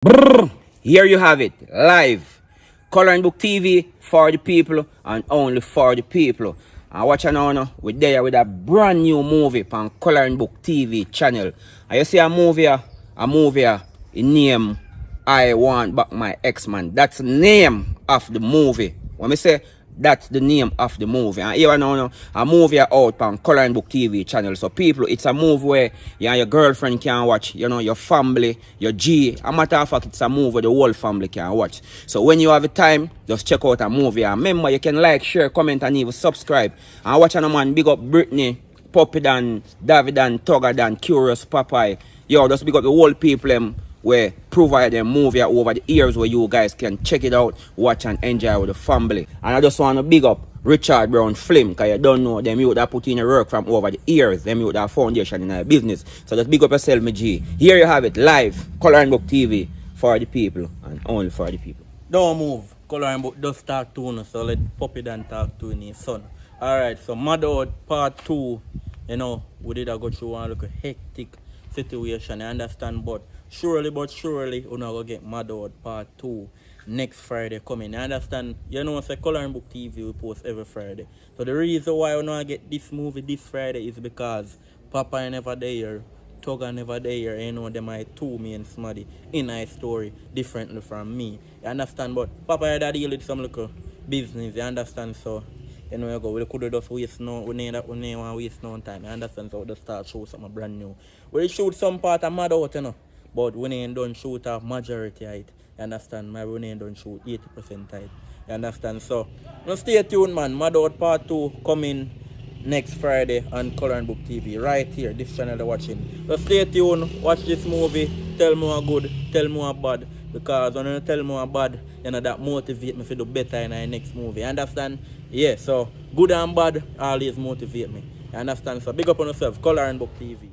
Brrr. Here you have it, live. Coloring Book TV for the people and only for the people. And watch now, we're there with a brand new movie on Coloring Book TV channel. And you see a movie, in name I Want Back My Ex-Man. That's the name of the movie. When we say that's the name of the movie. And here now, a movie out on Coloring Book TV channel. So people, it's a movie where you and your girlfriend can watch, your family, your G. A matter of fact, it's a movie where the whole family can watch. So when you have the time, just check out a movie. And remember, you can like, share, comment, and even subscribe. And watch a man big up Britney, Poppy Dan, David Dan, Tugger Dan, Curious Popeye. Yo, just big up the whole people where provide them movie over the years where you guys can check it out, watch and enjoy with the family. And I just want to big up Richard Brown Film, because you don't know them you that put in your work from over the years, them you that foundation in their business. So just big up yourself, my G. Here you have it, live, Coloring Book TV for the people and only for the people. Don't move. Coloring Book just talk to you, so let Poppy Dan talk to his son. Alright, so Motherhood Part 2, we did go through one look hectic situation, I understand, but surely, we're not going to get Motherhood Part 2 next Friday coming. I understand, say Coloring Book TV we post every Friday. So the reason why we're not get this movie this Friday is because Papa never there, Tugger never there, them are two main smarty in a story differently from me. You understand, but Papa had to deal with some little business, you understand, so we could have just waste no, we need want to waste no time. You understand? So we just start show something brand new. We shoot some part of Motherhood, but we ain't done shoot a majority of it. You understand? We ain't done shoot 80% of it. You understand? So stay tuned, man. Motherhood Part 2 coming next Friday on Coloring Book TV. Right here, this channel you're watching. So stay tuned, watch this movie, tell me what good, tell me what bad. Because when you tell me what bad, that motivate me to do better in the next movie. You understand? Yeah, so good and bad always motivate me. You understand? So big up on yourself, Coloring Book TV.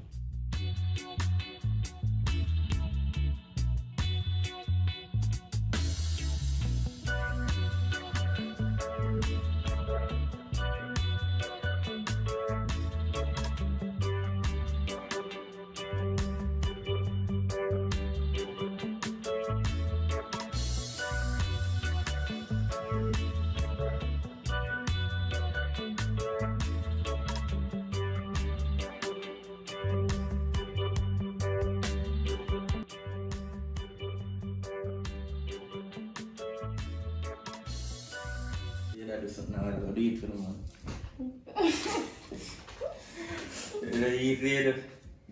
I do something now, I'll do it for the man.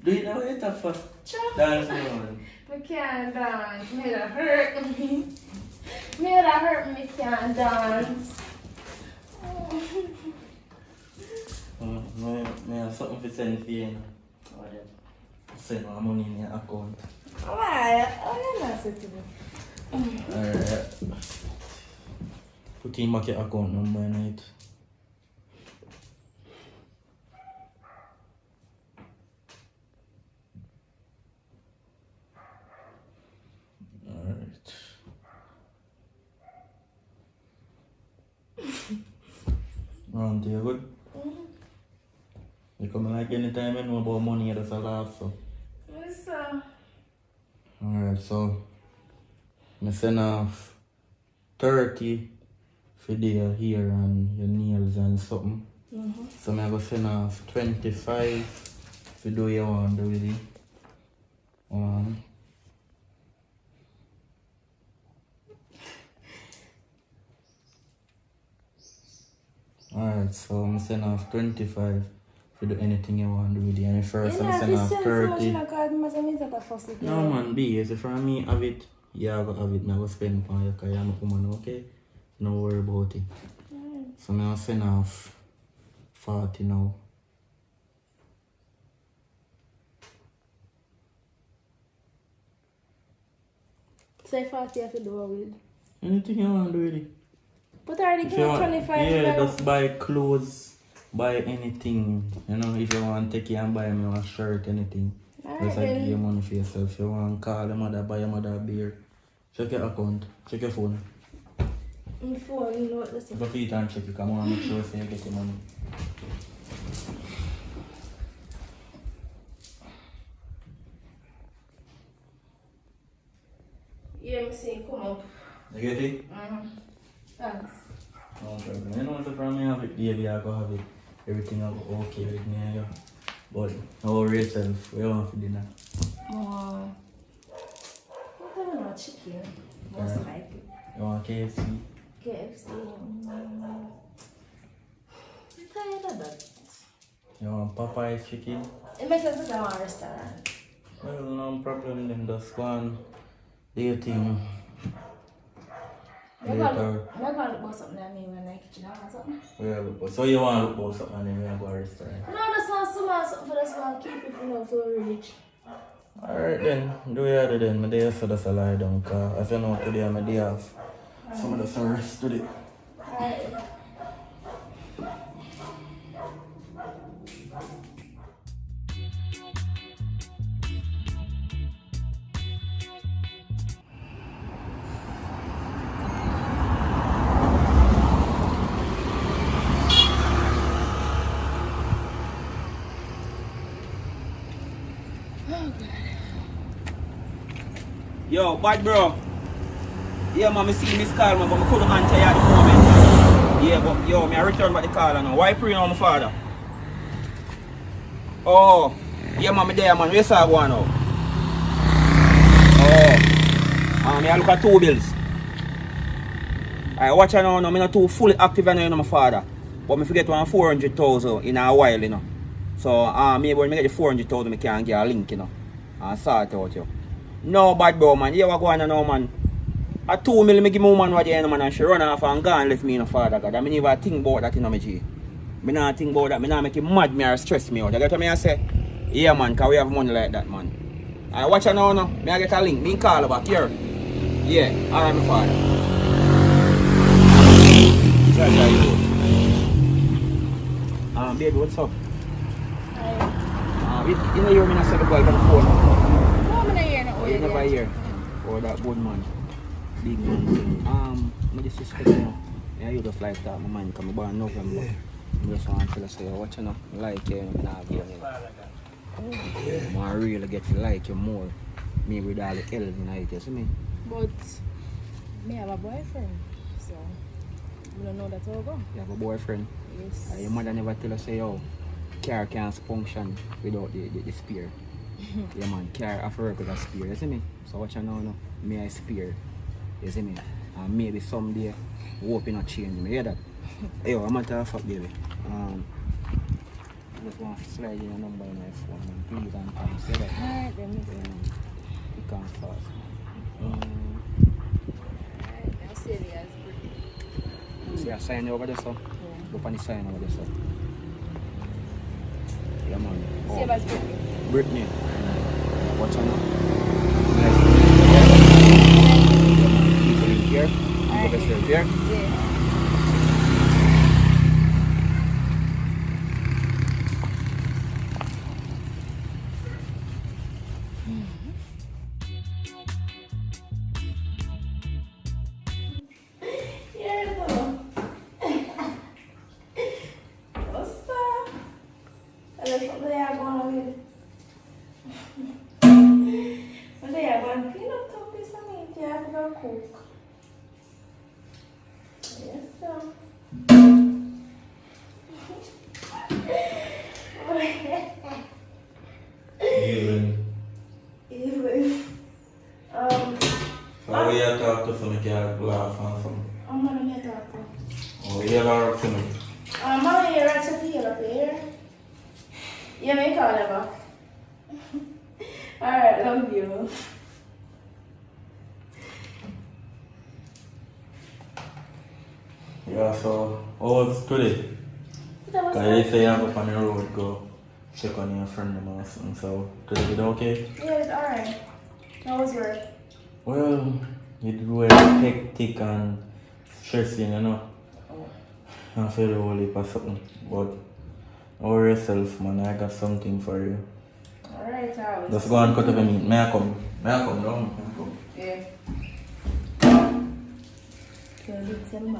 Do it now, it's tough for dance, man. I can't dance. Me that hurt me. Me can't dance. I have something to send for you. Send my money in your account. Why? Oh, you're not sitting me. Alright. Put in back your account number in it. Alright. Around you good? You come like anytime you know about money, that's a laugh, so. Yes, sir. Alright, so I send off 30 for your hair and your nails and something. So I'm going to send off 25 for do you want to do with it. Alright, so I'm send off 25 for do anything you want to do with it. And first I'm send off 30. No man, be easy for me have it. Yeah, I have it now. I spend on you because you're a woman, okay? No worry about it. So I'm going to send off 40 now. Say 40 if you do it with. Anything you want to do with it. But I already give 25. Yeah, just buy clothes, buy anything. If you want to take it and buy me a shirt, anything. Just like give your money for yourself. If you want to call your mother, buy your mother a beer. Check your account, check your phone. My phone, you know what this is. Go feet and check it, come on, make sure you get your money. Yeah, me see it come up. You get it? Thanks. No problem. You know what's the problem? I have it, baby. I go have it. Everything will go okay with me. Yeah. But how worry yourself. We want for dinner. More. I don't know, chicken. Most likely. You want KFC? KFC. I'm tired of that. You want Popeye's chicken? It makes sense to a restaurant. Well, no problem. Then just go and do your thing. I'm going to look for something that I mean when I kitchen or something. Yeah, so you want to look for something and then we go to a restaurant? No, that's not something for this one. Keep it for now to rich. Alright then, do your other then. My day so that's a lie down because as you know today my day off. Some of the rest today. Alright. Yo, bad bro. Yeah, man, I see Miss call, man, but I couldn't answer you at the moment. Yeah, but yo, I return back the call now. Why pray now, my father? Oh, yeah, man, I'm there, man. Where's I going now? Oh, I look at two bills. I watch now, I'm not too fully active now, you know, my father. But I forget 400,000 in a while, you know. So, maybe when I get the 400,000, I can get a link, you know. And sort it out, yo. No, bad bro, man. Yeah, what going on now, man? At 2 million, I give my woman what you know, man, and she run off and gone left me, you know, father. God, I mean, never think about that, you know, my G. I not think about that. I not make it mad me or stress me out. You get what I say? Yeah, man, because we have money like that, man. I watch it now, no. I get a link. Me call back here. Yeah, alright, my father. That's how you do. Baby, what's up? Hi. You know, you're not saying the boy on the phone. No, I'm not here. No, You never hear. Oh, that good man. Big man. I just suspect you know. Yeah, you just like that. My man come born in November. I just want to say, watch you know, like you, I'm not giving you. I really get to like you more. Me with all the L's in it, you see me? But me have a boyfriend, so I don't know that's all go. You have a boyfriend? Yes. Your mother never tell us, say, oh, car can't function without the spear. Yeah, man, car have to work with a spear, you see me? So watch you know, me I spear. You see me? And maybe someday, hope you not change me. You hear that? Yo, I'm not a fuck, baby. I just want to slide in a number in my phone, man. Please and thanks. See that? Alright, then me. Yeah, man. You can't fast. Alright, I'll see you guys. See, I sign over there, so. Yeah. Go on the sign over there, so. Yeah, man. See you guys, Brittany. Brittany. Watch out now. People in here. Alright. Professor here. Yeah. So we are talking to some girl laugh and some. I'm gonna make that up. Oh, you are to me. Mama, you're right to feel up here. Yeah, make all of back. Alright, love you. Yeah, so how was today? That was Because you say you have up on the road, go check on your friend or something. So today is okay? Yeah, it's alright. How was yours? Well, it was hectic and stressing, you know. I feel the whole heap of something. But over yourself, man, I got something for you. Alright, I was. Just go and cut up a meat. May I come? May I come down? May I come? Yeah. Okay, let's tell me.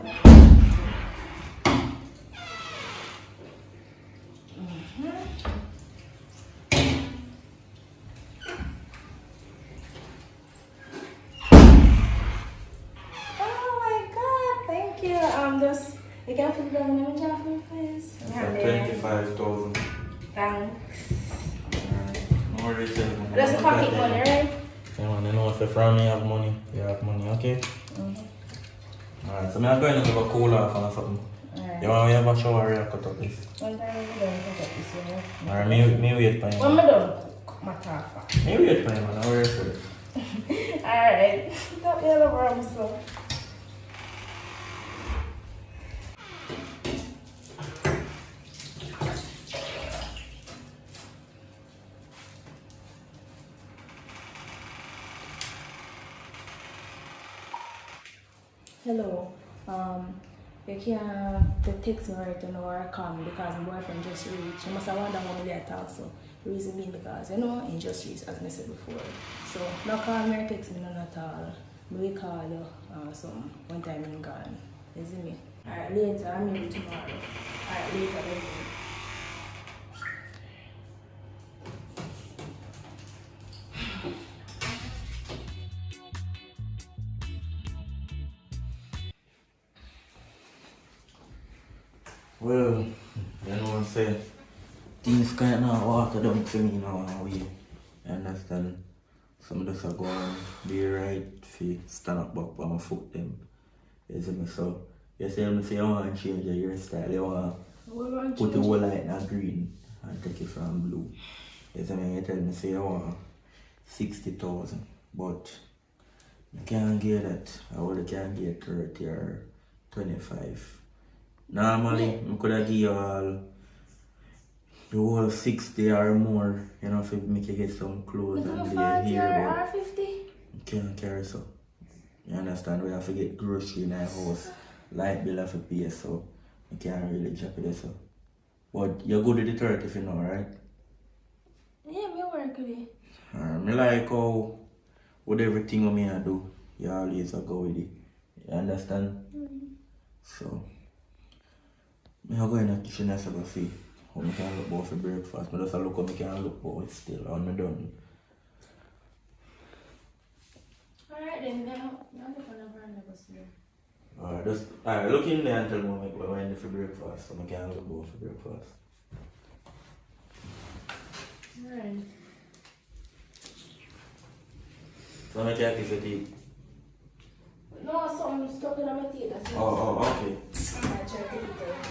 just you can put down the jar for me, please. 25,000. Thanks. No worries. That's pocket money, right? Yeah, man, you know if you from me have money, you have money, okay? Alright, so I'm going to have a cool off or something. Alright. You want to have a shower or cut up this? One time I'm going to cut up this one. Alright, me wait for you. When I'm done, my car. Me wait for you, man. I'll wait for you. Alright. Don't be a problem, so. Hello. You can't text me right now or call me because my boyfriend just reached. I must have wondered how many I talk, so the reason being because he just reached as I said before. So no call me or text me none at all. We will call you some one time I'm gone. You see me? Alright, later, I'm maybe tomorrow. Alright, later then. Well, you know what I'm saying? Things kind of water down to me now in a way. You understand? Some of us are going to be right to stand up back on my foot them. You see me? So, you say you want to change your hairstyle, you want to put the whole light in green and take it from blue. You see me? You tell me say you want 60,000, but I can't get that. I only can get 30 or 25. Normally, I could have give you all the whole 60 or more, you know, if you make you get some clothes and lay here. Or 50? You can't carry so. You understand? We have to get grocery in our house, light bill have to pay, so you can't really drop it so. But you're good at the 30 if you know, right? Yeah, me work with it. I like how with everything me I do, you always go with it. You understand? So, I'm going to the kitchen and see how I can look about for breakfast. I just look how I can look about it still, and I'm done. Alright then, now I'm going to Alright, look in there and tell me when I'm for breakfast, so I can look about for breakfast. Alright. So I can't kiss your teeth. No, something stuck in my teeth. That's it. Oh, okay. I try to take it out.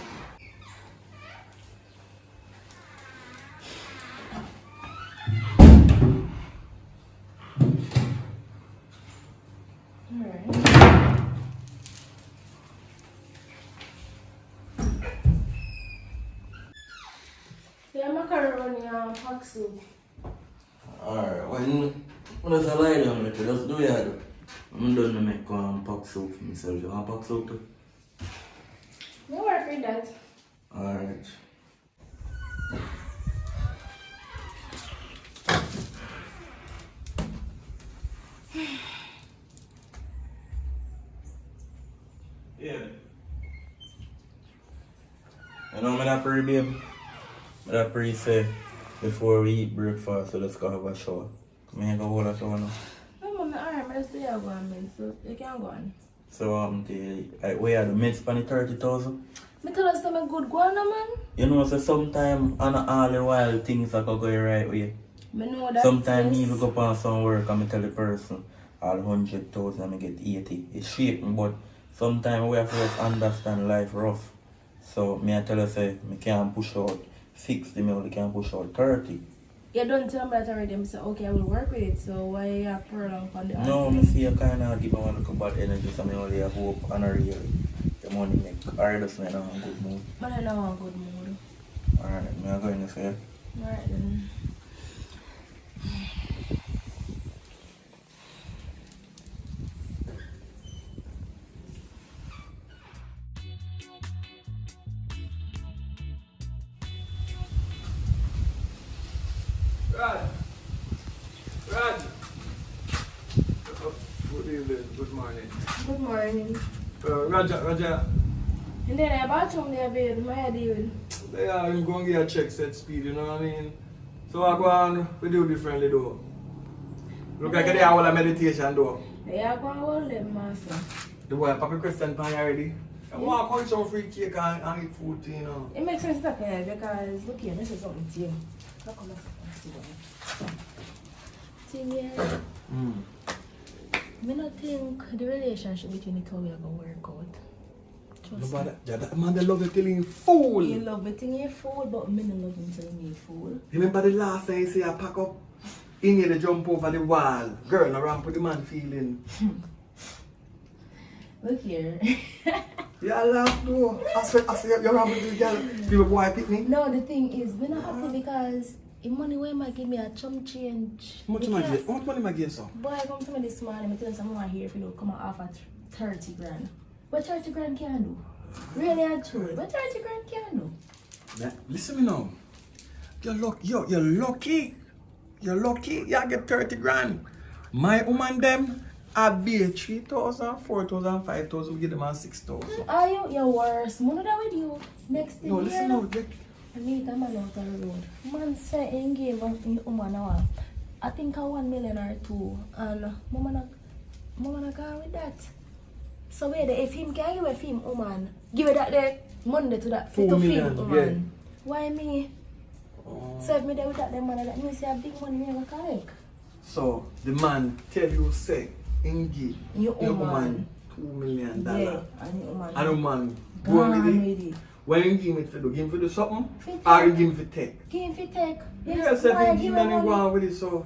Yeah, macaroni and pack soup. Alright, when there's a lie down with you, just do it. I'm done to make pack soup for myself. You want pack soup too? No work with that. Alright. Yeah. You know what I pray, babe? I pray say before we eat breakfast, so let's go have a shower. I go hold a shower now. No, Mom, alright, but I stay at one minute, so you can go on. So we are the mid spend 30,000. Me tell us I'm a good go on, man. You know, so sometimes on all the while things are going the right way. Me know that. Sometimes me even go on some work and me tell the person all 100,000 and me get 80. It's shaking, but sometimes we have to just understand life rough. So me I tell you say me can't push out 60, me only can push out 30. You don't tell me that already. I say, okay, I will work with it. So why you prolong on the No, me see you kind of give me one little bad energy, so me only have hope and a real the money make. Or just me in a good mood. But I know I'm in a good mood. Alright, me I go in the fair. Alright then. Rod. Oh, good evening, good morning. Good morning. Roger. And then I bought some there, babe. My deal. They are going to get a check set speed, you know what I mean? So I go on, we do differently though. Look like they have all a meditation though. They are going to hold them, master. The boy, Papa Christian Pan already. I want to some free cake and eat food, you know. It makes sense that way because look here, this is something to you. Look on this. Thing here. I don't think the relationship between the two are gonna work out. Trust me. That man, they love you till he fool. You love me till you fool, but me don't love him till he fool. Remember the last time you say I pack up in here to jump over the wall? Girl, no ramp with the man feeling. Look here. Yeah, I laugh though. I say you're ramp with the girl. People boy pick me. No, the thing is, we're not happy because the money where might give me a chum change. How much money am I getting, sir? Boy, come to me this morning, I tell someone here if you don't come and offer 30 grand. What 30 grand can do? Really and truly, what 30 grand can do? Yeah, listen me now. You're lucky. You're lucky. You get 30 grand. My woman them, I be 3,000, 4,000, 5,000. We get them on 6,000. Are you? You're worse. Money that with you. Next thing No, listen now. I need a man out on the road. Man say he gave a woman I think a 1 million or 2, and mama not go with that. So wait, if him can give a film woman, give it that the Monday to that 4 to million, film woman. Why me? So if me there with that money, that means I have big money me ever collect. So the man tell you say, give Your woman $2 million. Yeah, and your woman. And the man go Gone with it. it. When you give it for do, give him for do something, For or you give him for take. Give him for take. Yes, so if you give him go on with it, so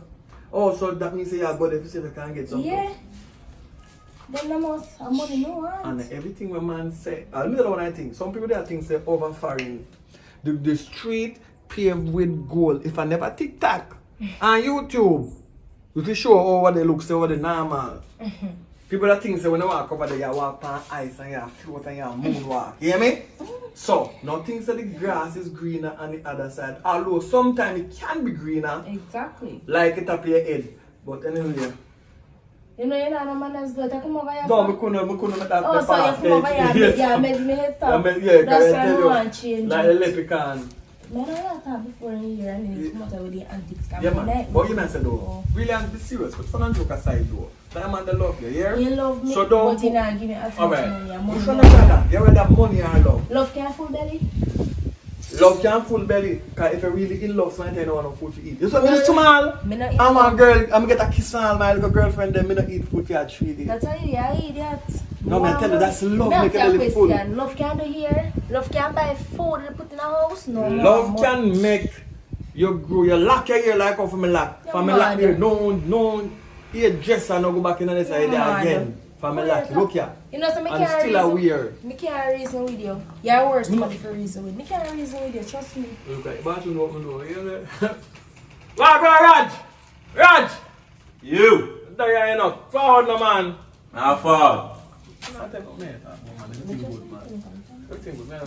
so that means you have got if you say you can get something. Yeah. Then I must have money no want. And everything when man say, another one I think, some people that think say over foreign. The street paved with gold. If I never TikTok on YouTube, you can show how they look, say how they normal. People that think say when you walk over there, you walk on ice and you float and you moonwalk. You hear me? So, now things that the grass is greener on the other side. Although sometimes it can be greener. Exactly. Like it up your head. But anyway. You know you're not a man that's good. I come over here. No, I couldn't make that. Oh, so you come over here. Yeah, make me head top. Yeah, that's why I want to change. Like a leprechaun. Man, I don't talk before in here and then you come out with the antics. Yeah, man. But you know, say though, really, I'm be serious. But fun and joke aside though, that man, they love you, yeah? You love me, so don't but you not give me affection. Alright. Money. You should that. You rather money or love? Love can't full belly. Love can't full belly. Because if you're really in love, sometimes you don't want no food to eat. You saw me small. I'm a girl. I'm get a kiss on my little girlfriend. Then me not eat food for 3 days. That's how you idiot. No, man, tell you that's love. That's make your it full. question. Love can't do here. Love can't buy food and put in a house. No. Love can make you grow. You lock your ear like off from my lock. From my lock here. No. Ear dresser no go back in the side there again. From my lock. Look here. You know, so me and can't still a weird. Me can't reason with you. You're worse somebody for reason with. Me can't reason with you. Trust me. Look at the bathroom open door. You know that? Raj! You! There you know. Forward, no man. How far? No, take up me. Everything good, man. Everything good, man.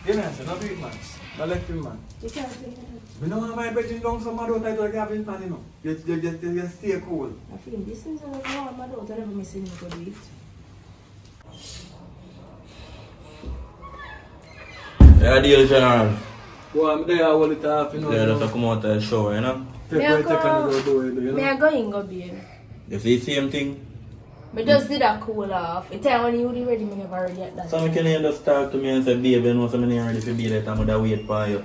You know, not big man. Not left him, man. You can't say that. We don't have my bedroom down some other type of cabin pan, you know. You stay cool. I feel this is my daughter never missing me for it. Yeah, deal, General. Well, I'm there all the time, you know. Yeah, just come out of the show, you know. Take another door, you know. May I go in, go bed? You see the same thing? I just did a cool off. The time when you were ready, me never ready at that. So, can you just talk to me and say, baby, no, so I'm not ready to be there, I'm going to wait for you.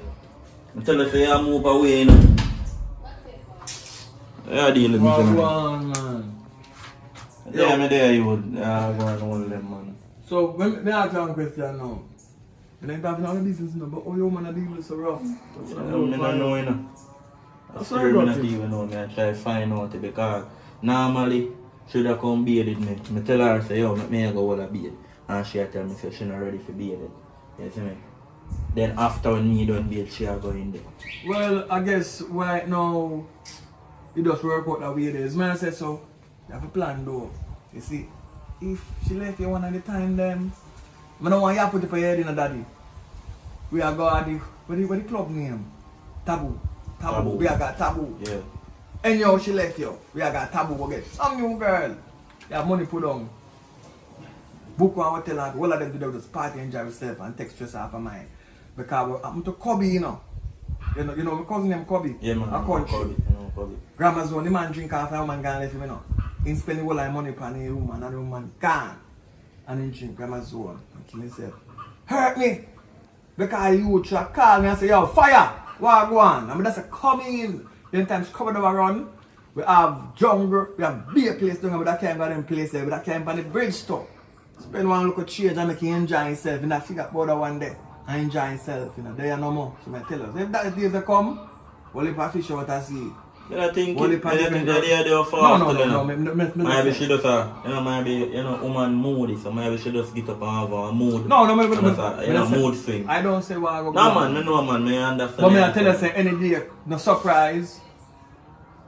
I tell you, say, I move away, you know. Yeah, deal with me, man. Yeah, I'm there, you would. Yeah, go and hold them, man. So, when I ask you one question now. You ain't having all the business, no, but how you man deal with so rough? I don't know, you know. I still not even know me. I try to find out it because normally should have come bearded me. I tell her, say, yo, make me go hold a beard. And she tell me, say, she not ready for bearded. You see me? Then after when me done beard, she go in there. Well, I guess right now, it just work out that way there. As man said so, you have a plan though. You see, if she left you one at the time then, I don't want you to put it for your head in a daddy. We are going what the club name? Taboo. We are got taboo. Yeah. Anyhow she left you, we are got taboo. We get some new girl. You have money put on. Book one hotel and all of them do that just party and enjoy yourself and take stress off of mine. Because I'm to Kobe, you know. You know my cousin named Kobe. Yeah, man. I call Kobe. Kobe. Grandma's one, the man drink after a woman gone left him, you know. He spend the whole of money on the woman and the woman gone. and him drink Amazon and kill himself. Hurt me! Because you try call me and say, yo, fire! What go on? I mean, that's a coming in. Then times cover the run. We have jungle, we have beer place down, but that can't go them place there, but that can't on the bridge store. Spend one look at change and make him enjoy himself. And I figure out that one day. And enjoy himself, you know. There no more. So I tell us, if that days they come, we'll leave a fish out and see. I think Only the idea they are for no, maybe she just maybe woman moody, so maybe she just get up and have a mood. Mood swing. I don't say what I go. No man, I understand. But me I tell you say any day, no surprise.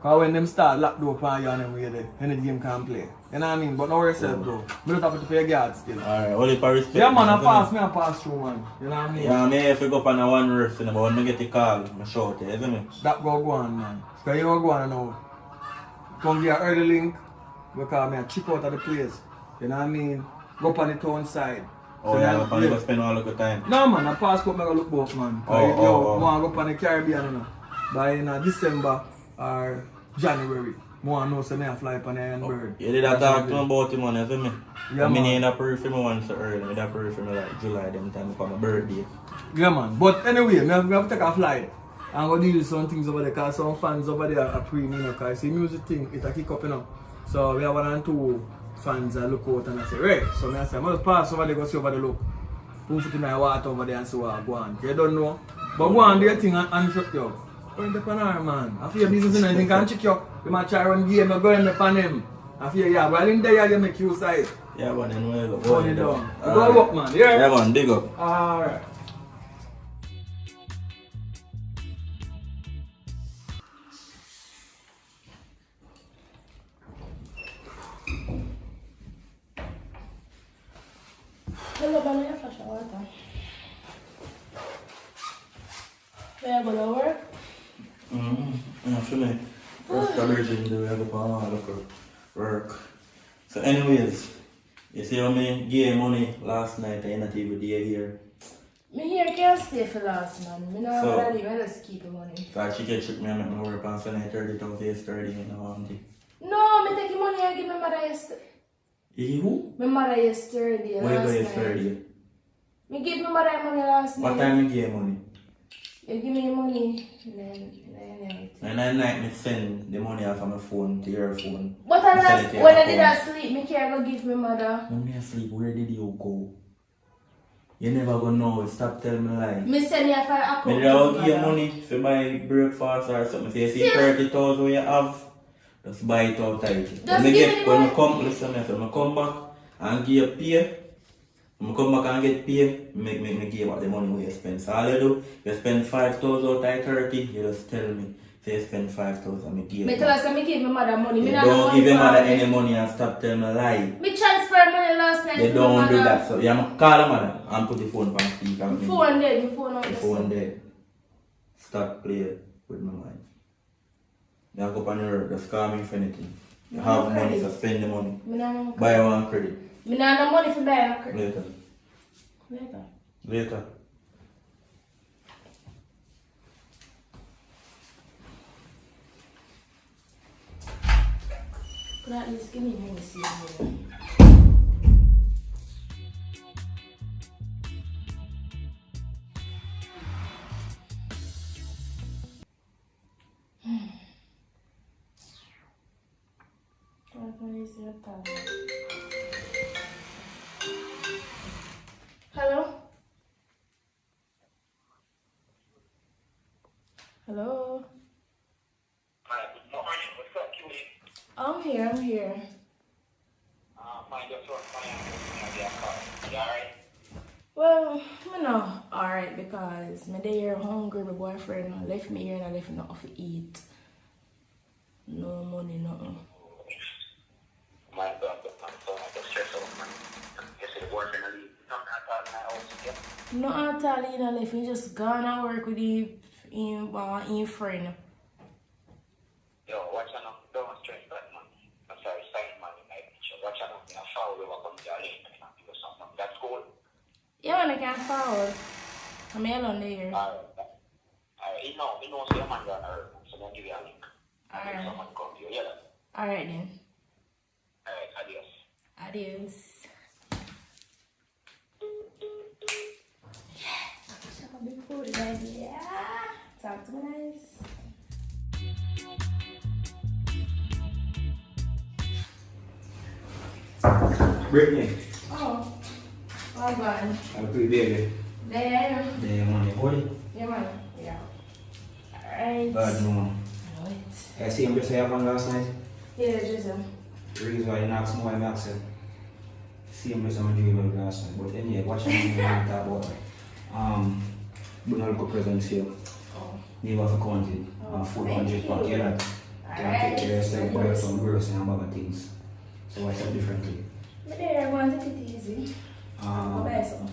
Cause when them start lock door upon you and them way there, any game can play. You know what I mean? But no yourself though. Me don't have to pay guard still. Alright, only for respect. Yeah man, I pass through man. You know what I mean? Yeah, me if you go up on a one verse, but when I get the call, I shout it, isn't it? That go on man. Because you go on now. Come get an early link because me I chip out of the place. You know what I mean? Go up on the town side. Oh so yeah, go up and spend all of the time. No man, I passport me go look both man. I want to go up on the Caribbean you know. By December or January. I want to know so I fly up on the Iron Bird. You did talk to me about him man, isn't it? Yeah, I mean in a pray for me once so early. I pray for me like July them time for my birthday. Yeah man, but anyway, I have to take a flight. I'm going to deal with some things over there because some fans over there are pre me, you know, because see music thing, it a kick up, you know. So we have 1 and 2 fans that look out and I say, right, so I say, I'm going to pass over there, go see over the look. Put it in my water over there and see what I go on. You don't know. But go on, do your thing and shock you. Go in the panel, man. I feel business and anything can check you. You might try run game, go in the pan him. I feel, yeah, while in there, you make you side. Yeah, but then we'll go on it down. Go up, man. Yeah, man, dig up. Alright. Hello, Bano, you flash water. Where you gonna work? Yeah, for me. First coverage we have to look at work. So anyways, you see how me gave money last night, I not even there here. Me here can't stay for last man. Me not So, gonna leave, I just keep the money. So she can trick me and make me work on Sunday 30,000 yesterday in the auntie. No, me take the money I give my mother yesterday. You who? My mother yesterday, Where you last go night. yesterday? Me give my mother money last night. What time you gave money? You give me money in the night. And at night, me send the money off of my phone to your phone. But Me send it to your when I did account. sleep, me can't go give my mother. When me asleep, where did you go? You never gonna know. Stop telling me lies. Me send you for account. Me did I give you money for buy breakfast or something. So you see 30,000 you have, just buy it out tight. Just give me the when money. I come, listen me, when I come back and give you pay, when I come back and get pay, make me give out the money where you spend. So all you do, you spend 5,000 out of 30, you just tell me. Say you spend 5,000, me give Me it tell back. us that me give my mother money. Me You not don't have give your money mother for any me. money and stop telling me lie. Me transfer money last night You to don't my do mother. that. So you have to call the mother and put the phone on speaker. My phone dead, my phone out. The phone there. Start playing with my mind. You have to go on your just call me for anything. You No have money, credit. so spend the money. Me not have Buy one credit. Me not have money for buy a credit. Later. Later. Later. Could at least give me money to see you. Hello? Hello? Hi, good morning. What's up, Cutie? I'm here. Mind your throat, my car. You alright? Well, I'm not alright because my day here hungry, my boyfriend left me here and I left nothing to eat. No money, nothing. My God, I'm so much stressed out, man. You see the boyfriend leave. Not at all in my house, yeah? No at all, he left. He just gone and work with his friend. Yo, watch out, don't stress that, man. I'm sorry, silent man in my picture. Watch out, in a shower, we will come to your lane and do something. That's cool. Yeah, man, I can't forward. I'm alone there. Alright, you know, so your man got hurt, so don't give you a link. Alright. Someone come to you, yeah? Alright then. Alright, adios. Adios. Yeah. Talk to me nice. Brittany, Oh. Oh, God. I'm pretty baby. There. They want your body. Yeah, man. Yeah. Alright. God, no. I know it. I see him just have one last night. Yeah, just The reason why you asked me why I'm asking. See him just have a dream last night. But anyway, watch him talk about it. But not look present here. Oh. You have a country. Oh, 400 pounds. You know, can take care of yourself, buy some gross and other things. So watch out differently. But there, I want to take it easy. I'll buy something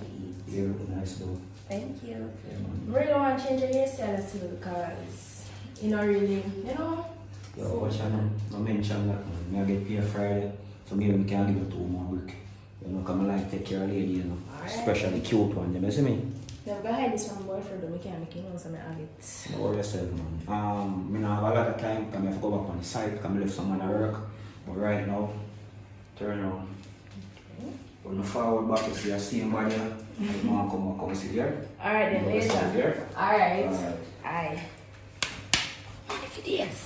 to eat. You look nice though. Thank you. Yeah, man. Really want to change your hairstyle too because you know really, you know. Yo, watch out now. No mention that man. I get paid Friday, so maybe we can give you 2 more weeks. You know, come like take care of lady, you know. Alright. Especially cute one, you see me? Now go ahead this from boyfriend, but I can't make you know some of it. Don't worry yourself, man. I have a lot of time, because I have to go back on the site, because I left some man at work. But right now, turn around. When I forward back, if you see him by here, you want to come sit here. Alright then, You sit later. here. Alright. Alright. Aye. If it is.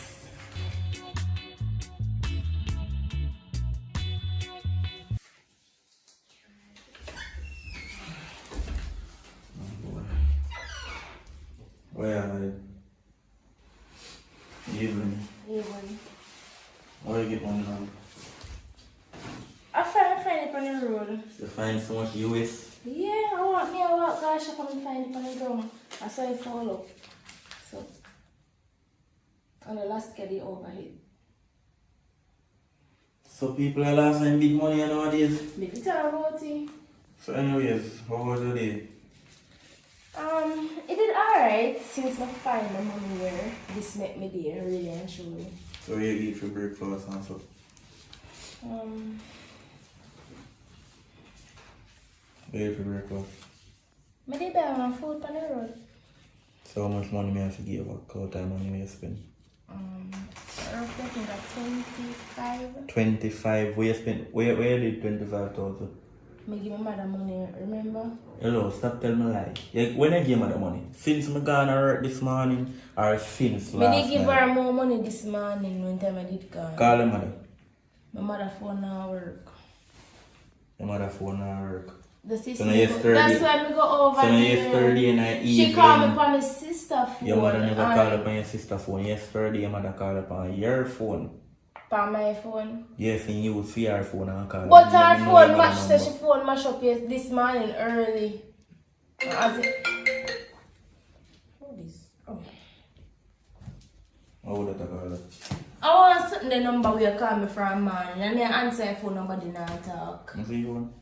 Where are you? Evening. Even. How you get money now? I find it on the road. You find so much US? Yeah, I walk gosh I come and find it on the ground. I saw it fall up. So and the last get it overhead. So people are last time big money nowadays. Maybe tell about it. So anyways, how was your day? It did alright since I find the money where this met me there, really and truly. So you eat for breakfast and so? What you eat for breakfast? I did buy my food on the road. So how much money may I have to give up? How time money may you spend? I was thinking that 25. 25. Where you spend? Where you did 25,000? I give my mother money, remember? Hello, stop telling me lie. Like, when I give her the money? Since I gone to work this morning or since I last did give night? her more money this morning when time I did go. Call her mother. My mother phone now work. Your mother phone at work. The sister. So now yesterday- That's why we go over So now there. yesterday night evening. She called me on my sister phone. Your mother never and called upon your sister phone. Yesterday your mother called upon your phone. on my phone. Yes, and you see her phone and call. But You her know phone your match mother said she number. phone mash up this morning early. As it, what is oh. How would that call it? I want something the number where you call me from man and then answer your phone number did not talk. You see your phone?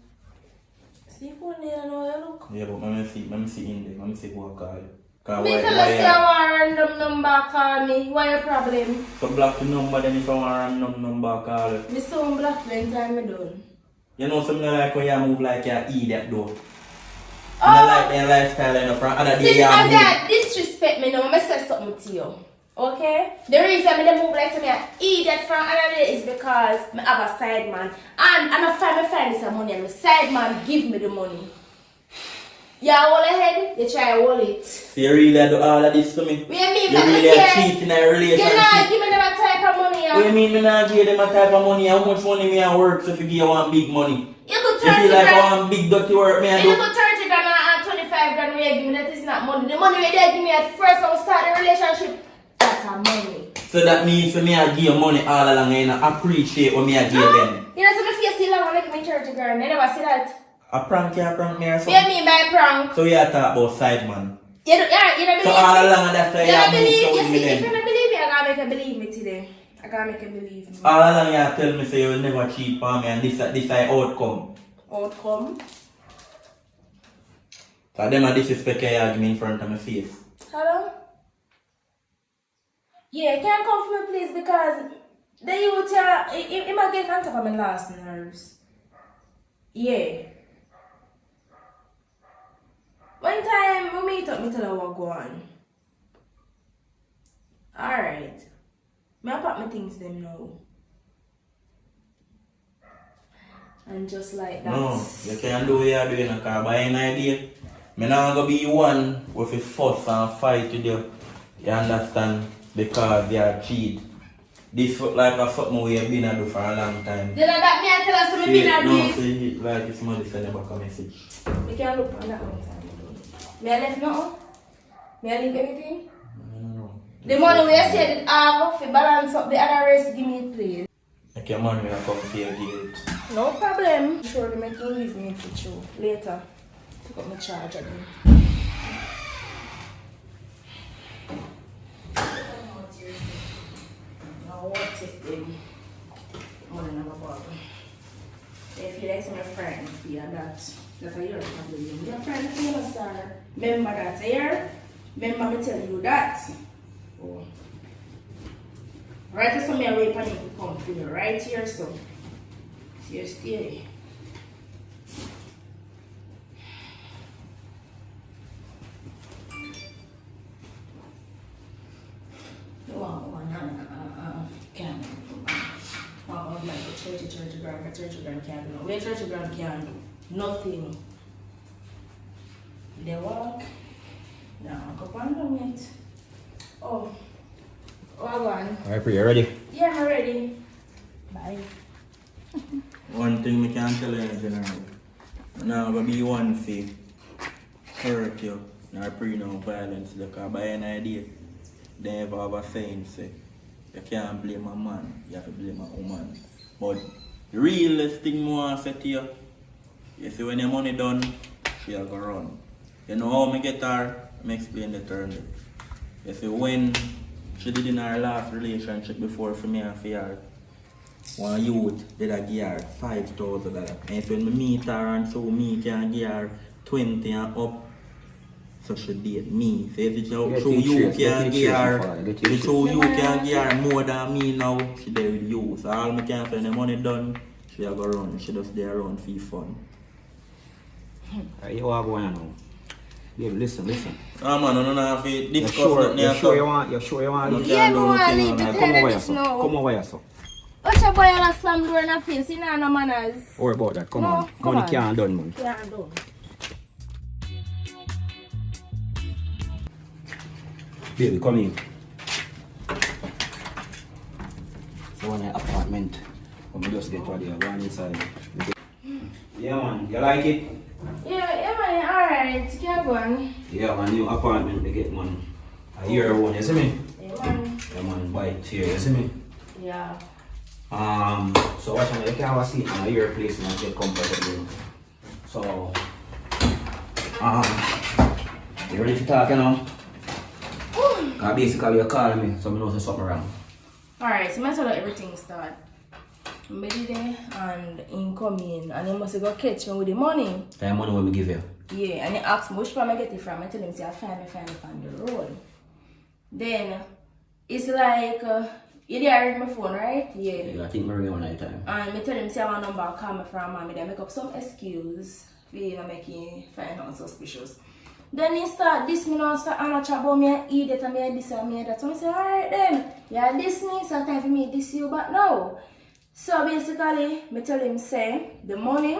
See phone there know you look. Yeah, but let me see in there. Let me see who I call you. Cause Me tell us you want random number call me. What your problem? So block the number, then if I want a random number, call it. Me so black when time me done. You know something like when you move like you idiot though. Oh. You like their lifestyle and from other day Since you I move. got disrespect me now, I say something to you. Okay? The reason I move like to me an idiot from another day is because I have a side man. And I find this money and my side man give me the money. You hold ahead, you try to hold it. So you really do all of this to me? What you mean? You really are cheating in a relationship? You not give me that type of money. What you mean me not give them a type of money? How much money me I work so if you give you one big money? You could You turn feel it like around. one big dirty work me I You do? could 30 grand and 25 grand where you give me that is not money. The money where they give me at first when we start the relationship, that's a money. So that means for me I give you money all along and I appreciate what me I give them. You know, so my face still long and make me 30 grand. You never see that. A prank you a prank me or What something? you mean by prank? So you talk about side man. You don't believe So all along that's why you don't you believe. move You so with me see, if you then. don't believe me, I gotta make you believe me today. I gotta make you believe me. All along you tell me say you will never cheat on me and this is outcome. Outcome. So them a disrespect you give me in front of my face. Hello? Yeah, can you come for me please because the youth he might get contact with my last nerves. Yeah. One time we meet up, me tell her what go on. Alright. Me I pack my things them now. And just like that. No, you can't do what you're doing because by an idea, Me not gonna be one with his fuss and fight with you. You understand? Because you are cheat. This look like a something we have been a do for a long time. Then that me I tell us me been a do No, it. see it like this money send you back a message. We can look on that one time. Me I left nothing? Me I leave anything? No. The money we said have to balance up the other rest, give me it please. Like your money will come for your guilt. No problem. Sure, they make you give me it for sure. Later. Pick up my charge again. Now what's it then? Money never bother. If you like some friend, yeah, that's a your problem. Your friend, you know, sir. Remember that here? Remember me tell you that. Oh. Right, so me away panic to come to you right here, so. So you stay. Can't. Like a church ground can't do. Where church ground can't do nothing. They walk. Now go on down it. Oh, go on. Alright, you ready? Yeah, I'm ready. Bye. One thing me can tell you in general. Now gonna be one for hurt you. Now pre no violence because by an idea they ever have a saying say you can't blame a man, you have to blame a woman. But the realest thing more I say to you, you see when your money done, she'll go run. You know how me get her, I explain the term. You see when she did in her last relationship before for me and for her, one youth did I give her $5,000. And so when we meet her and so me can give her 20 and up, so she did me. So if it's show you can give her, if show you can give her more than me now, she there with you. So all me can spend the money done, she a go run. She just there around for fun. You are going now. Yeah, listen. Ah man, I don't have to discuss You're sure you want? Yeah, I want to leave the Come over here, tenants son. now. Come over here, son. What's your boy on a slam door in a face? You know no manners. Worry about that. Come No, on. come Money on. can't done, man. Yeah, do. Baby, come in. So one apartment. Let me just get ready. Go on inside. Yeah, man. You like it? Yeah, man, alright. You can go on. Yeah, man. New apartment. They get man. A year one. You see me? Yeah, man. Yeah, man. Buy it here. You see me? Yeah. So watch out. You can have a seat in your place and get comfortable. So, you ready to talk, you know? Cause basically you call me, so I know there's something wrong. Alright, so I tell you everything start. I'm there and in coming and he must go catch me with the money. The money when we give you. Yeah, and he asked me which part I get it from. I tell him, say, I find it on the road. Then, it's like, you did my phone, right? Yeah. I think we're going one time. And I tell him, say, I want number call me from mommy. Then I make up some excuse for making find out suspicious. Then he start this me now start and chat about me and idiot and me and this and me and that. So I say, alright then, yeah, this me, so time for me this you back now. So basically, I tell him say the money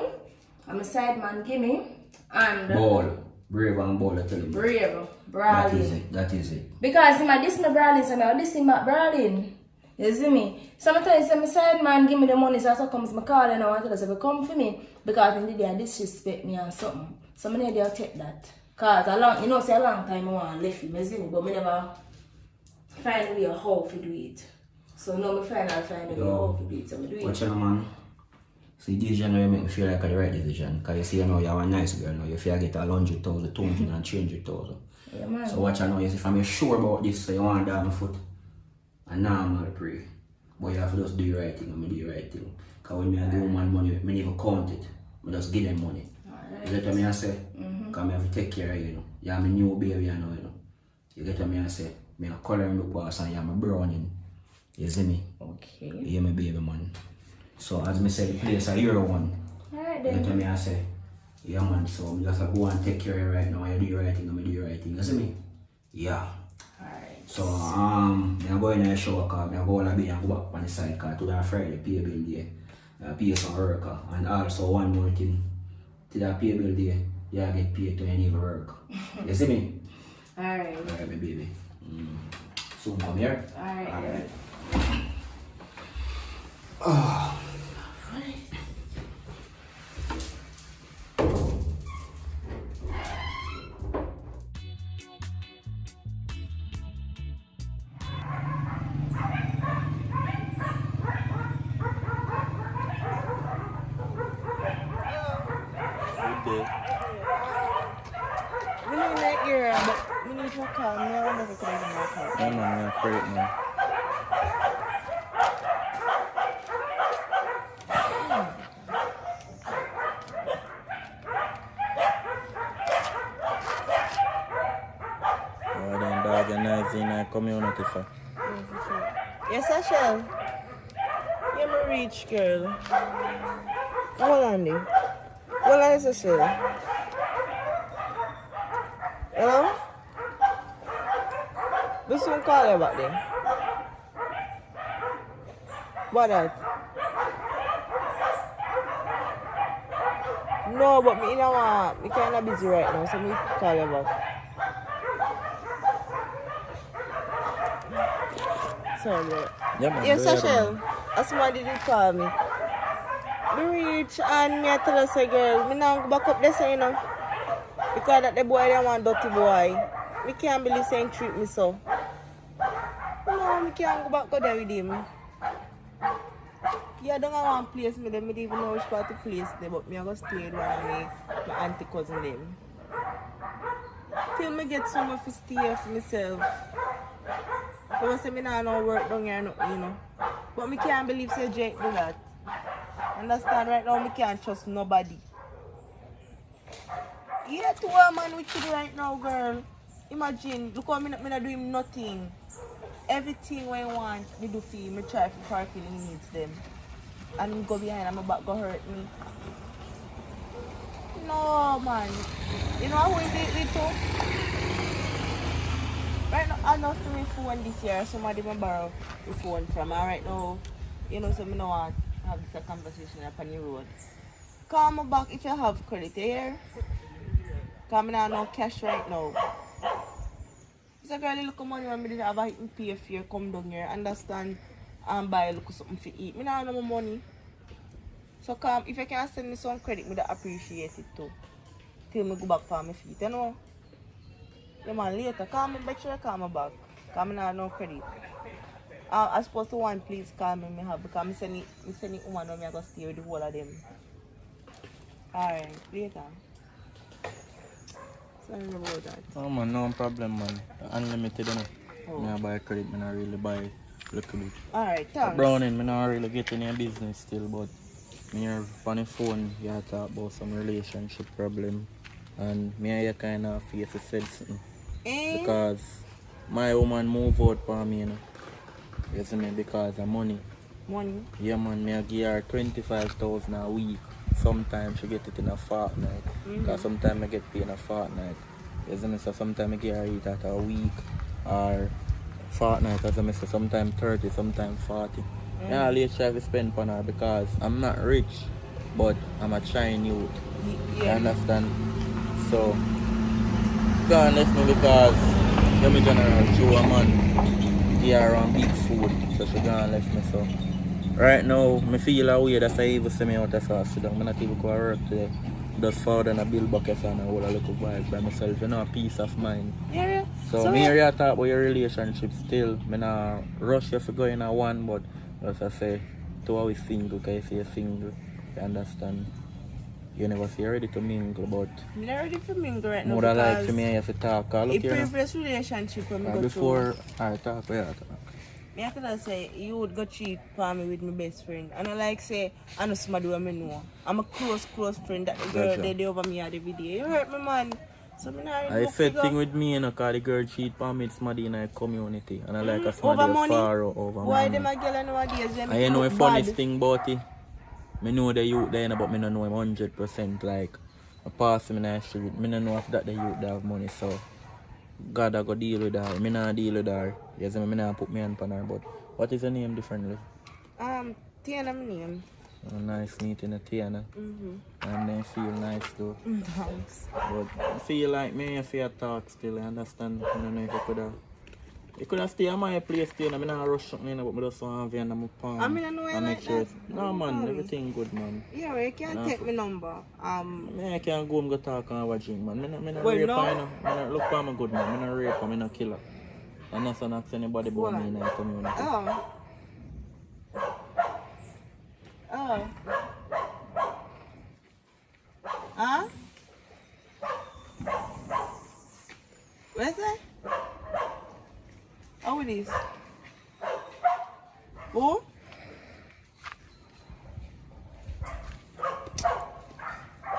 I'm a side man give me and Ball. Brave and ball, I tell him. brave, brawling. That is it. Because him this me brawling, so I this him back brawling. You see me? Sometimes my side man give me the money, so comes my call and I want to say come for me because in the day disrespect me and something. So I need to take that. Cause a long time I want to leave him, but I never find a way how to do it. So now I find a way how to do it. So I do it. Watch out, man. See, this decision make me feel like the right decision. Because you see, you know, you're a nice girl now. You feel get 100,000, 200 and 300,000. Yeah, man. So watch out now. You see, if I'm sure about this, so you want to down foot. And now I'm going to pray. But you have to just do the right thing and do the right thing. Because when I give man money, I never count it. I just give them money. You get what I say? Because I have to take care of you know. You're my new baby, you know. You get what I say? I'm a coloring book boss and you're my browning. You see me? Okay. You're my baby, man. So as I say, the place is your one. Alright You get then. what I say? Yeah, man. So I just go and take care of you right now. You do your right thing, I'm do your right thing. You see me? Yeah. Alright. So, I'm going to the show because I'm going to be and go back on the side because to that Friday, pay bill day. Pay some worker. And also one more thing. To that pay bill day, you get paid to any work. You see me? Alright. Alright, my baby. Soon come here. Alright. Good day. We need that ear, but we need to call me. I wonder if I could even work out. Yeah, man, I'm afraid, man. Oh, then dog and knives in our community, sir. Yes, Ashel. You're my rich girl. Hold on, Lee. Hold on, Ashel. Hello? We soon call you back there. What that? No, but me don't want. Me kind of busy right now, so me call you back. Sorry, bro. Yeah, man. Yes, go ahead, Ashel. man. Somebody did call me. Me reach and me I tell her say girl, me now go back up there say you know. Because that the boy they want dirty boy. Me can't believe saying treat me so. No, me can't go back there with him. Yeah, I don't have one place me them. Me don't even know which part to place there, but me I go stay with one of my auntie cousin them. Till me get somewhere to stay for myself. But I say me nah no work down here nothing, you know. But me can't believe say Jake do that. Understand right now me can't trust nobody. Yeah, to a man with you right now, girl. Imagine, look how me not do him nothing. Everything when I want, me do for him. Me try for fulfill he needs them. And me go behind and my back go hurt me. No, man. You know who he did with too? Right now, I lost my phone this year. Somebody me borrow the phone from. And right now, you know, so me no want to have this conversation up on the road. Call me back if you have credit here. Because I don't have no cash right now. So girl, you look at money when I didn't have a pay for you come down here, understand, and buy a little something to eat. I don't have no more money. So come, if you can send me some credit, I would appreciate it too. Till I go back for my feet, you know? Yeah man, later, call me, make sure you call me back. Because I don't have no credit. I suppose to one please call me, because I send it woman when I go stay with the whole of them. Alright, later. Sorry about that. Oh, man, no problem, man. Unlimited, you know. Oh. I buy credit, I not really buy little bit. Alright, thanks. Browning, I not really get in your business still, but me here on the phone, you have to talk about some relationship problem. And me and you kind of face to say something. Because my woman move out for me, you know. You see me, because of money. Money? Yeah, man, me I give her 25,000 a week. Sometimes she get it in a fortnight. Because sometimes I get paid in a fortnight. You see me, so sometimes I give her it at a week or fortnight. As I say, sometimes 30, sometimes 40. I always try to spend on her because I'm not rich, but I'm a trying youth. You understand? So, God left me because I'm a general Joe a man. Give her around big food, so she gone left me. So, right now, I feel a way that's why I even see me out of sauce. I'm not even going to work today. Just forward and a bill bucket and a whole little vibes by myself. You know, a peace of mind. Yeah. So me here you talk about your relationship still. I not rush you for going a one, but as I say, two always single, because you say single, you understand. You never say you're ready to mingle, but I'm not ready for mingle right now more than like because to me, I have to talk. Look a here. previous relationship when I go Before through, I talk, yeah, talk. me I could say you would go cheat for me with my best friend. And I like say, I know somebody who I know. I'm a close friend that the girl Gotcha. they over me every day. You hurt me, man. So I'm not I said thing with me, you know, because the girl cheat for me, it's somebody in a community. And I like a over somebody money. far over Why money. them a girl nowadays? Them And you know the look funniest bad. thing about it? I know the youth there, but I don't know him 100%. Like, I pass him in the street. I don't know if that the youth they have money, so God I go deal with her. I not deal with her. Yes, I not put me on her, but what is her name differently? Tiana my name. A nice meeting at Tiana. And then feel nice too. Thanks. But I feel like me if you talk still, I understand. I don't know if you could have stayed at my place still. I'm not rush up, but I just want to have my palm. I mean, I know I and like make sure that. no man, everything good man. Yeah, well, you can't take my number. I can't go and go talk and have a drink man. I'm not Well, rape, no. I look for my good man. I'm not rape, I'm not killer. I'm not going to ask anybody about me in the community. Oh. Oh. Huh? Where's that? How it is? Who?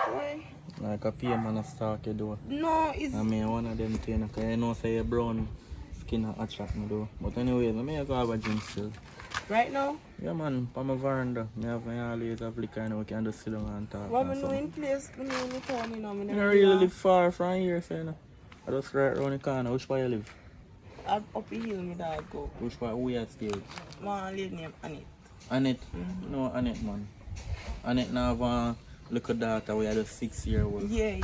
Why? Like a peer man a stalk you do. No, it's... I mean one of them things, because you know say your brown skin attract me though. But anyway, I may go have a drink still. Right now? Yeah man, on my veranda. I always have liquor and we can just sit down and talk. What I know in place, I know in the town, you know. I don't really live far from here, so you know. I just right around the corner. Which part you live? Up the hill, my dad go. Which part? Who you stay? One lady named Annette. Annette? No, Annette man. Annette now have a little daughter who is 6-year-old. Yeah.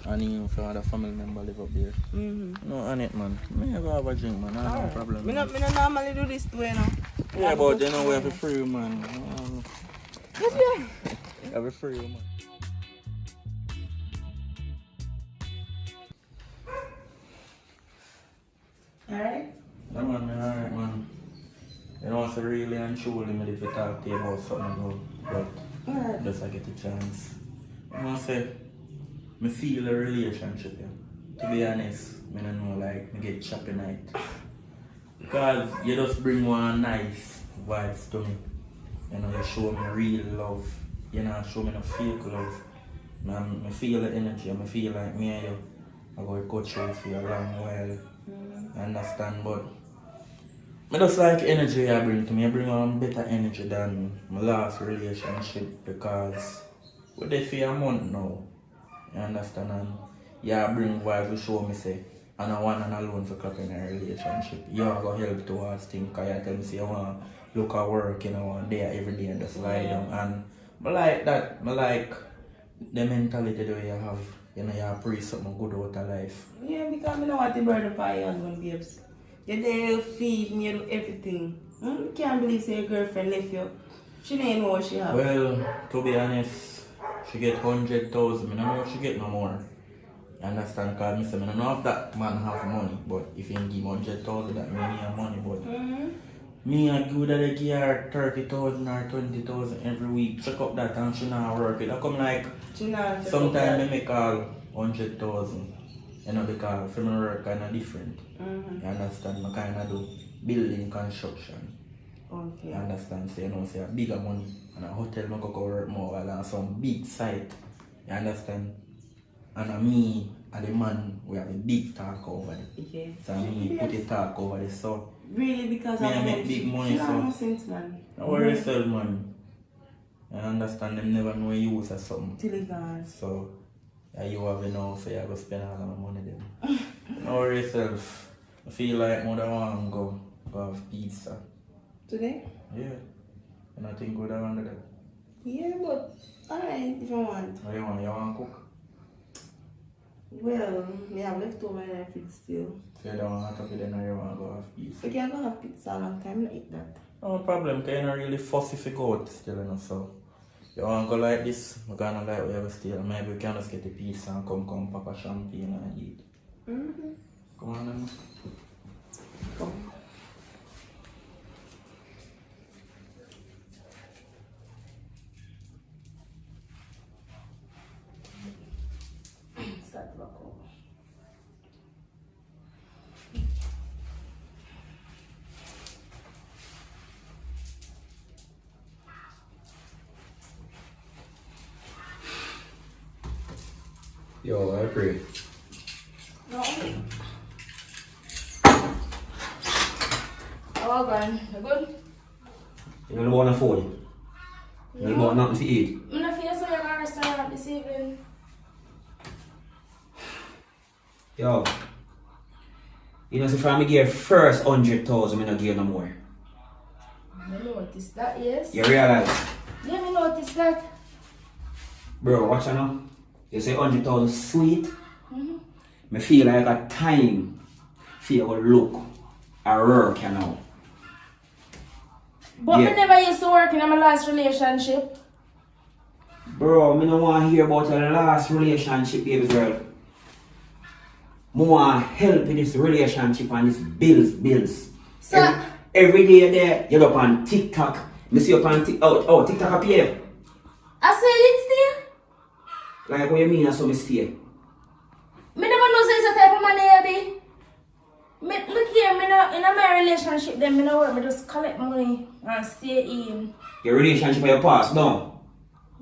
And you for other family member live up there. No, Annette man. Me go have a drink man. I have no problem. Me not normally do this too, you know. Yeah, but you know we have a free man. Yeah. We have a free man. Alright? No man, alright man. You know, so really and truly me if you talk to you about something though, but just I get a chance. You know, say, me feel a relationship, yeah. To be honest, I don't know, like, me get choppy night. Because you just bring one nice vibes to me. You know, you show me real love. You know, show me no fake love. I feel the energy, I feel like me and you are going to go through for a long while. I understand, but I just like energy I bring to me. I bring on better energy than my last relationship because we're there for a month now. You understand? And yeah, I bring vibes to show me say I'm not one and alone for clocking a relationship. You are going to help towards things because you tell me say you want to look at work, you know, one day every day and just lie down. And I like that. I like the mentality that you have. You know, you appreciate something good out of life. Yeah, because I know what the bird of my husband babes. You're there, you feed me, you do everything. You can't believe say your girlfriend left you. She didn't know what she have. Well, to be honest, she get 100,000. I don't know if she get no more. You understand? Because I don't know if that man have money, but if you give me 100,000, that means he have money. But me, I give that I give her 30,000 or 20,000 every week. Check up that and she not work it. I come like, sometimes I make all 100,000. You know, because from my work kind of different. You understand? I kind of do building construction. Okay. You understand? So you know, say a bigger money and a hotel I go work more while on some big site. You understand? And me and the man we have a big talk over there. Yeah. So me put a talk over there. So really because I make big money. So sense, man. don't worry yourself, man. I understand them never know you use or something. Till it gone. So you have enough, so you have to spend all of my money then. Don't worry yourself. I feel like mother want to go have pizza. Today? Yeah. And I think we'd have under that. Yeah, but alright if you want. What you want? You want to cook? Well, we have leftover in the fridge still. So you don't want to cook it then or you want to go have pizza? We can go have pizza a long time, not eat that. No problem, because you're not really fussy if you go out still, you know, so you want to go like this, we're going to like whatever still, maybe we can just get the pizza and come pop a champagne and eat. Come on then. Come. Start back home. Yo, I agree. No. Oh, gone. You good? You don't want to phone? You don't want nothing to eat? I'm not feeling so you're going to restaurant this evening. Yo. You know, so if I give first 100,000, I don't give no more. I noticed that, yes. You realize? Let me notice that. Bro, watch out now. You say 100,000 sweet. Me feel like a time for you to look a work, you know. But Yeah. me never used to work in my last relationship. Bro, me don't want to hear about your last relationship, baby girl. Me want help in this relationship and this bills. So, Every day there, you're up on TikTok. Me see you up on TikTok up here. I said it's there. Like what you mean, I saw me stay. Me never know say it's a type of money, me look here, me no in my relationship then me no work, me just collect money and stay in. Your relationship with your past, no.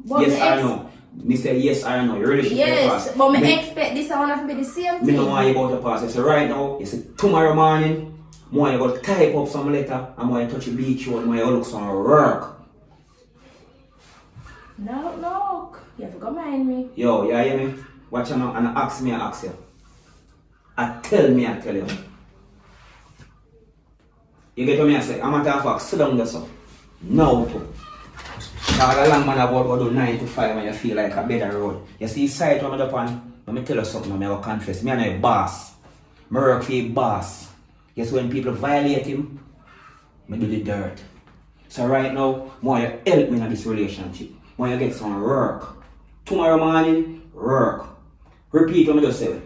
But Yes me or no? Me say yes or no. Your relationship with your Yes, past. but me expect this one to be the same Me thing. don't want you about the past. I say right now, you say tomorrow morning, I want you to type up some letter, and I want you to touch the beach road, and I want you to look some work. No, you have to go mind me. Yo, you hear me? Watch out now, and ask me, I ask you. I tell you. You get what me I say? I'm a matter of fact, sit down there, so. Now, too. Cause a long man about go do 9 to 5 when you feel like a better road. You see, site when I'm up on, let me tell you something, I'm going to confess. Me and a boss. I work for a boss. Guess when people violate him, I do the dirt. So right now, I want you to help me in this relationship. I want you to get some work. Tomorrow morning, work. Repeat what I just say.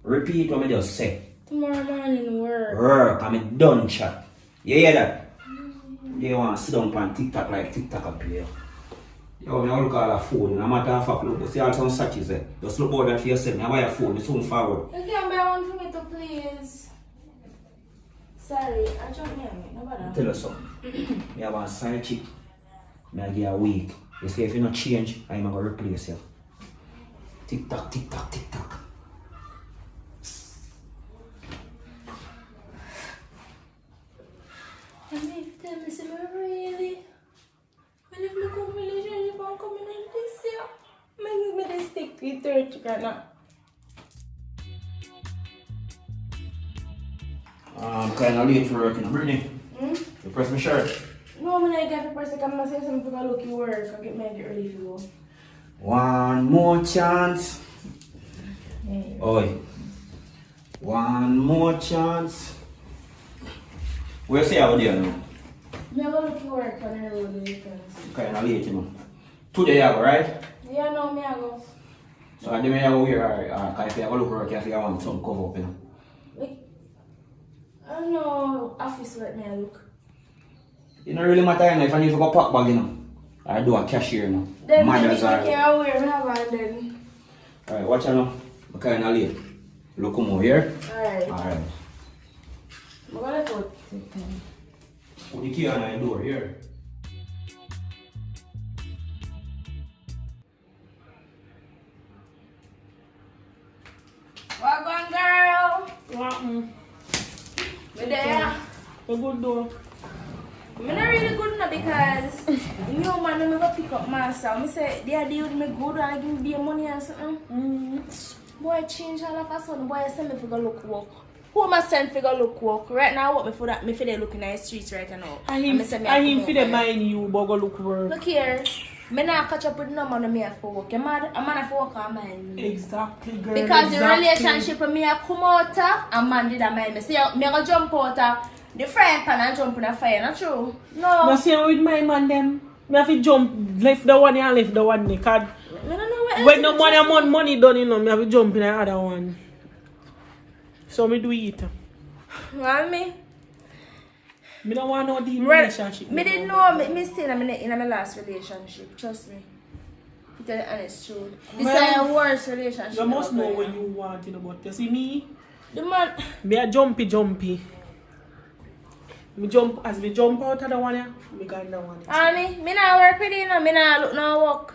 Repeat what I just say. Tomorrow morning work. Work, I'm done chat. You hear that? They want to sit down on TikTok like TikTok up here. Yo, I look at a phone, no matter of fact, look, see all some searches there. Just look over that for yourself, now buy a phone, you soon forward. You can buy one for me to please. Sorry, I don't hear me, no bother. Tell us something. Me have one side chick, me I give you a week. You say if you not change, I'm going to replace you. TikTok, TikTok, TikTok. And if tell me, say me really, when if me come relationship and come in this year, me they stick to 30 now. I'm kind of late for work, you know, Brittany. You press my shirt. No, when I get the person, I'm going to say something to look you work. I get ready to go. One more chance. Yeah. Oi. One more chance. Where say out there now? Me I go look you work on the road later. Kind of late, you know. Today you go, right? Yeah, no, me I go. So I didn't go here, or if you go look work, if you want some cover up, you know. Like, I don't know, office work me I look. It don't really matter, you know, if I need to go pack bag, you know. I do a cashier, you know. Then Mothers me are. can wear me have on then. Alright, watch out now. I'm kind of late. Look come over here. Alright. Alright. I'm gonna go take time. Put the key on the door here. Welcome, girl. What? Me there. A good door. I'm not really good now because you know man, I'm gonna pick up myself. I say they are deal with me good and give me money and something. Boy change all of a sudden. Boy send me to go look work. Who am I send to go look work? Right now what me for that me for they looking at the streets right now. I him for the mind you but go look work. Look here. Me not catch up with no man me have to work. You mad? A man have to work on mine. Exactly, girl. Because exactly. the relationship with me have come out a man did a mind me. See me go jump out the frying pan and jump in the fire, not true? No. No, see with my man them. Me have to jump left the one and left the one because I don't know what when no money done, you know, me have to jump in the other one. So me do it. What me? Me don't want no deep Right. relationship. Me didn't know me still in my last relationship. Trust me. To tell the honest truth. This is a worst relationship. You must ever know been when in. you want it, but you see me, The man. me a jumpy. Me jump as me jump out of the one, yeah, me go in the one. Me not work with you, no. Me not look no work.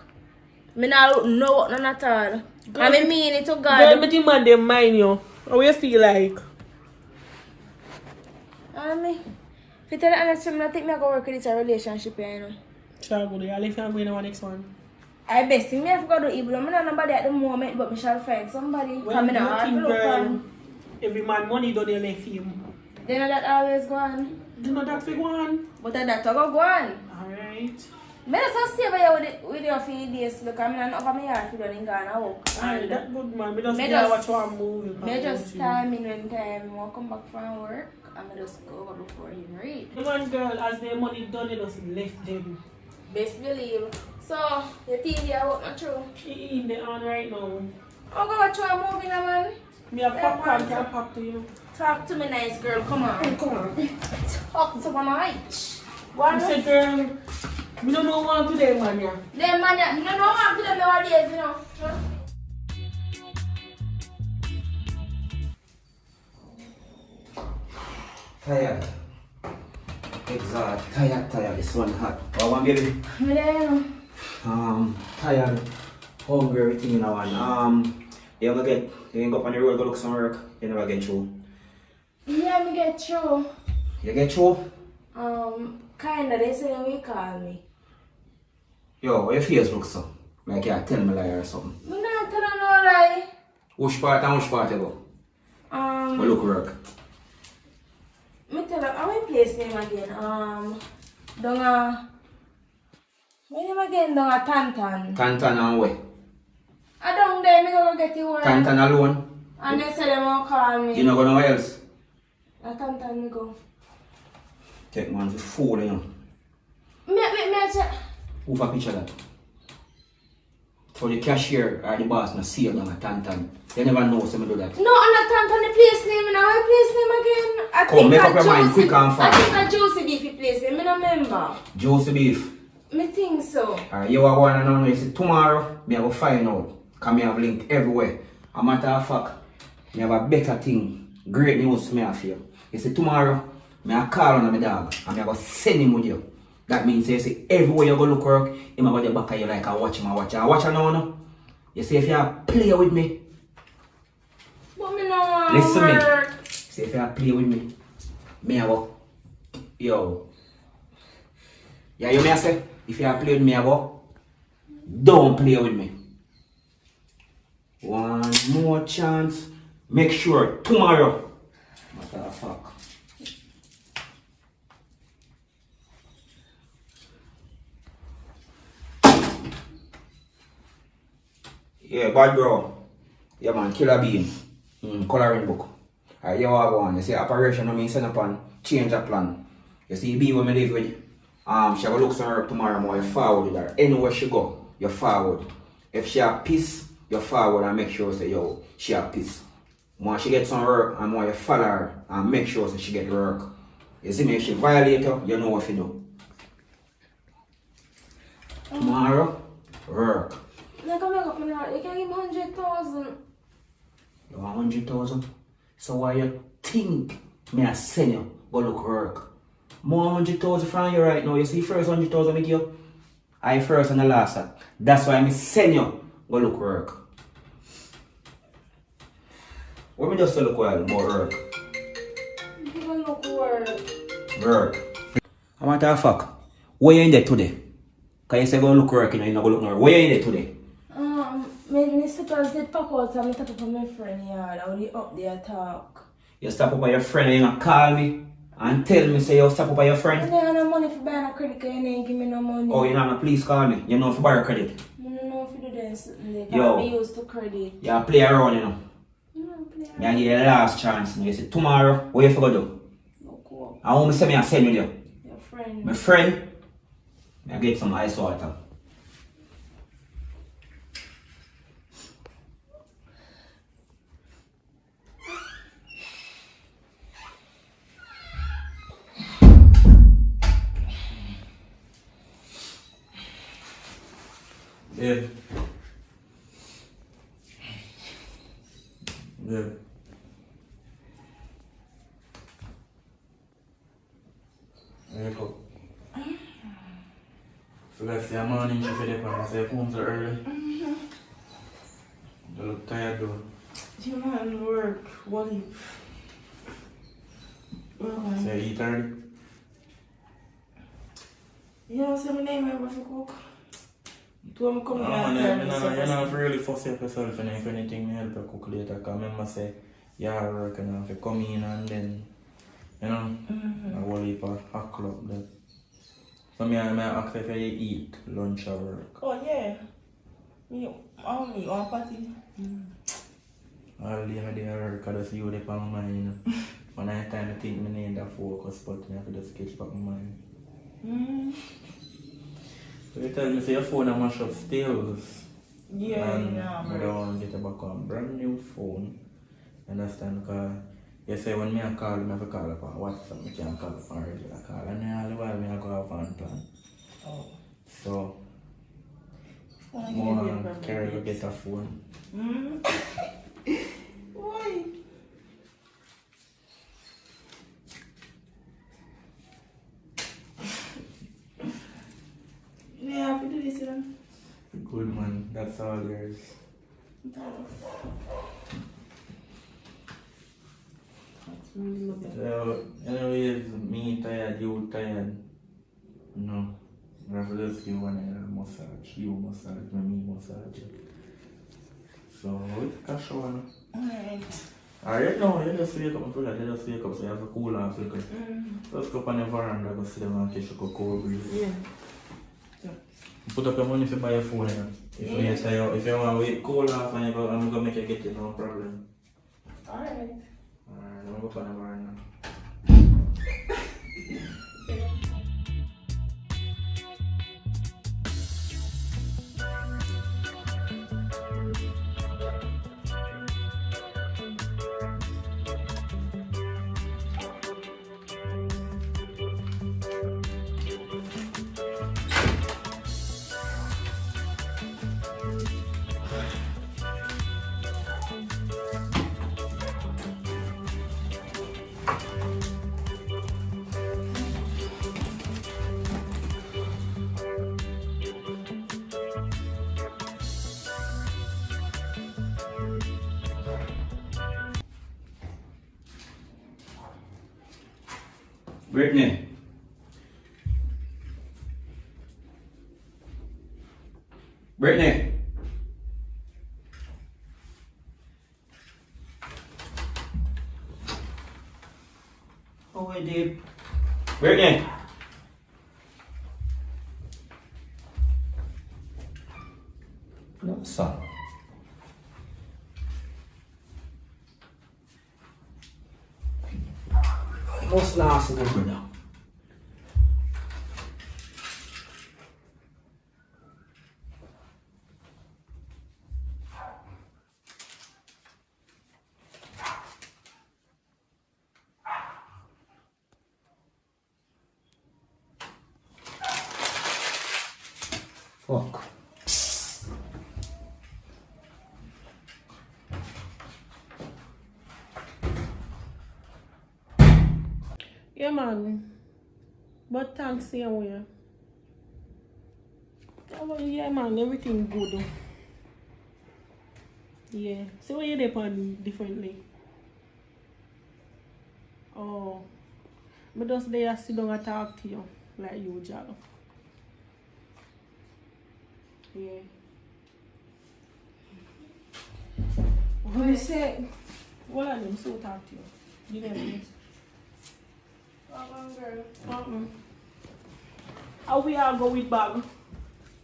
Me not look no work none at all. I mean it to God. Girl, me demand them mind you. How you feel like? Me. If you tell the honest truth, I think me go work with this relationship, you know. Shall go there. I'll leave you and go in the next one. I best thing me have to go do evil. I'm not nobody at the moment, but me shall find somebody. Well, Come in and nothing, look girl. on. Every man money don't they left him. They know that always go on. Do not that big one. But that go on. Alright. Me just stay by with your few days because I'm not over my yard for doing Ghana walk. Aye, that good man. Me just Me go just- watch one movie. Me just time in when time I come back from work and I just go over before him read. The one girl, as their money done, they just left them. Best believe. So, you think you walk not true? She in the on right now. I'll go watch one movie now, man. Me have popcorn can pop to you. Talk to me nice girl, come on. Come on. Talk to me nice. I What? said, girl, we don't know what today, man. Yeah. Them man, you know what to them nowadays, you know. Tired. Exhausted. Tired. This one hot. What one, baby? Me there, you know. Tired. Hungry, everything in one. You ain't go up on the road, go look some work. You never get through. Yeah, me get through. You get through? Kinda, they say we call me. Yo, what your face look so? Like you tell me lie or something. Me not tell her no lie. Which part and which part you go? Go look work. Me tell her, how my place name again? What name again? Donga Tantan. Tantan and where? I don't there, me go get you work. Tantan alone? And they say them won't call me. You not go nowhere else? A Tantan me go. Take man for fool, you know. Me check. Who for picture that? So the cashier or the boss not see you down a Tantan. They never know so me do that. No, I'm not Tantan the place name. Now my place name again. I Come, think make a up your mind Josie- quick and I fast. think a Josie Beefy place name. I don't remember. Josie Beef. Me think so. Alright, you are going to know. You see, tomorrow, me have to find out. Because me have link everywhere. A matter of fact, me have a better thing. Great news me have for you. You see, tomorrow, me have call on my dog. And me have to send him with you. That means, you see, everywhere you go look work, him have got the back of you like I watch him, I watch. I watch now, no? You see, if you play with me, But me no want listen me. work. See, if you play with me, me have a, yo. Yeah, you may say, if you play with me, I go, don't play with me. One more chance. Make sure tomorrow. What the fuck? Yeah, bad bro. Yeah man, killer bean. Coloring book. Alright, you are going. You see operation I mean send upon change of plan. You see B when me live with. She will look some her tomorrow more you forward with her. Anywhere she go, you forward. If she have peace, you forward and make sure say yo, she have peace. When she get some work and more you follow her and make sure say she get work. You see me, if she violate you know what to do. Tomorrow, work. Like I make up my heart. You can give me 100,000. You want 100,000? So why you think me I send you go look work? More 100,000 from you right now. You see first 100,000 make you. I first and the last. That's why me send you go look work. What me just look well about work? You can look work. Work. I want to fuck. Where you in there today? Cause you say go look work, you know, you not go look no work. Where you in there today? My slippers did pop out and I tap up on my friend yard. I will up there talk. You stop up by your friend and you not call me and tell me say you stop up by your I friend. don't have no money for buying a credit card. You ain't give me no money. Oh, you know, please call me. You know if you borrow credit. I don't know if you do this. They Yo. can't be used to credit. You play around, you know. No, play Me I give you the last chance. You say tomorrow, what you forgot do? Look up. I want me say me I send with you. Your friend. My friend, I get some ice water. Yeah. Yeah. Wake up. So let's say morning you feel like I say home so early. You look tired though. You man work. What if? Say eat early. You know, say my name ever for cook. Do I'm coming No, out man, there. you're not really fuss up yourself and if anything me help you cook later. Cause remember say you hard work and if you come in and then you know a whole heap of hot club that. So me ask if you eat lunch or work. Oh, yeah. Me, only one party. All day I work, I just use it on my mind. When I time I think I need that focus, but I have to just catch back my mind. So you tell me, say your phone a mash up stills. Yeah, And yeah, I don't want to get a back on brand new phone. Understand? Because you say when me a call, I have to call up on WhatsApp, I can't call up on regular call. And then all the while I go off on plan. Oh. So, Wanna more get it carry to from get a phone. Why? Yeah, happy to listen. Good man, that's all there is. So, anyways, me tired, you tired. No. I have to just give one massage. You massage, me massage. So, it's cash on. Alright. Alright, no, you just wake up and feel like you just wake up, so you have to cool off. So you can just go up on the veranda, go sit down and catch a cold breeze. Yeah. Put up your money if you buy your phone. If you want to wait cool off and I'm going to make you get it, no problem. Alright. Alright, I'm going to go up on the veranda. Brittany. Brittany. Oh, wait, Dave. Brittany. No, son. Most last of them now. Fuck. Yeah, man. But thanks, same way. Yeah, man, everything good. Yeah. So what you depend differently? Oh. But just there sit down and talk to you like usual. Yeah. What you say? What are them so talk to you? You know this. Girl. How we all go with bag?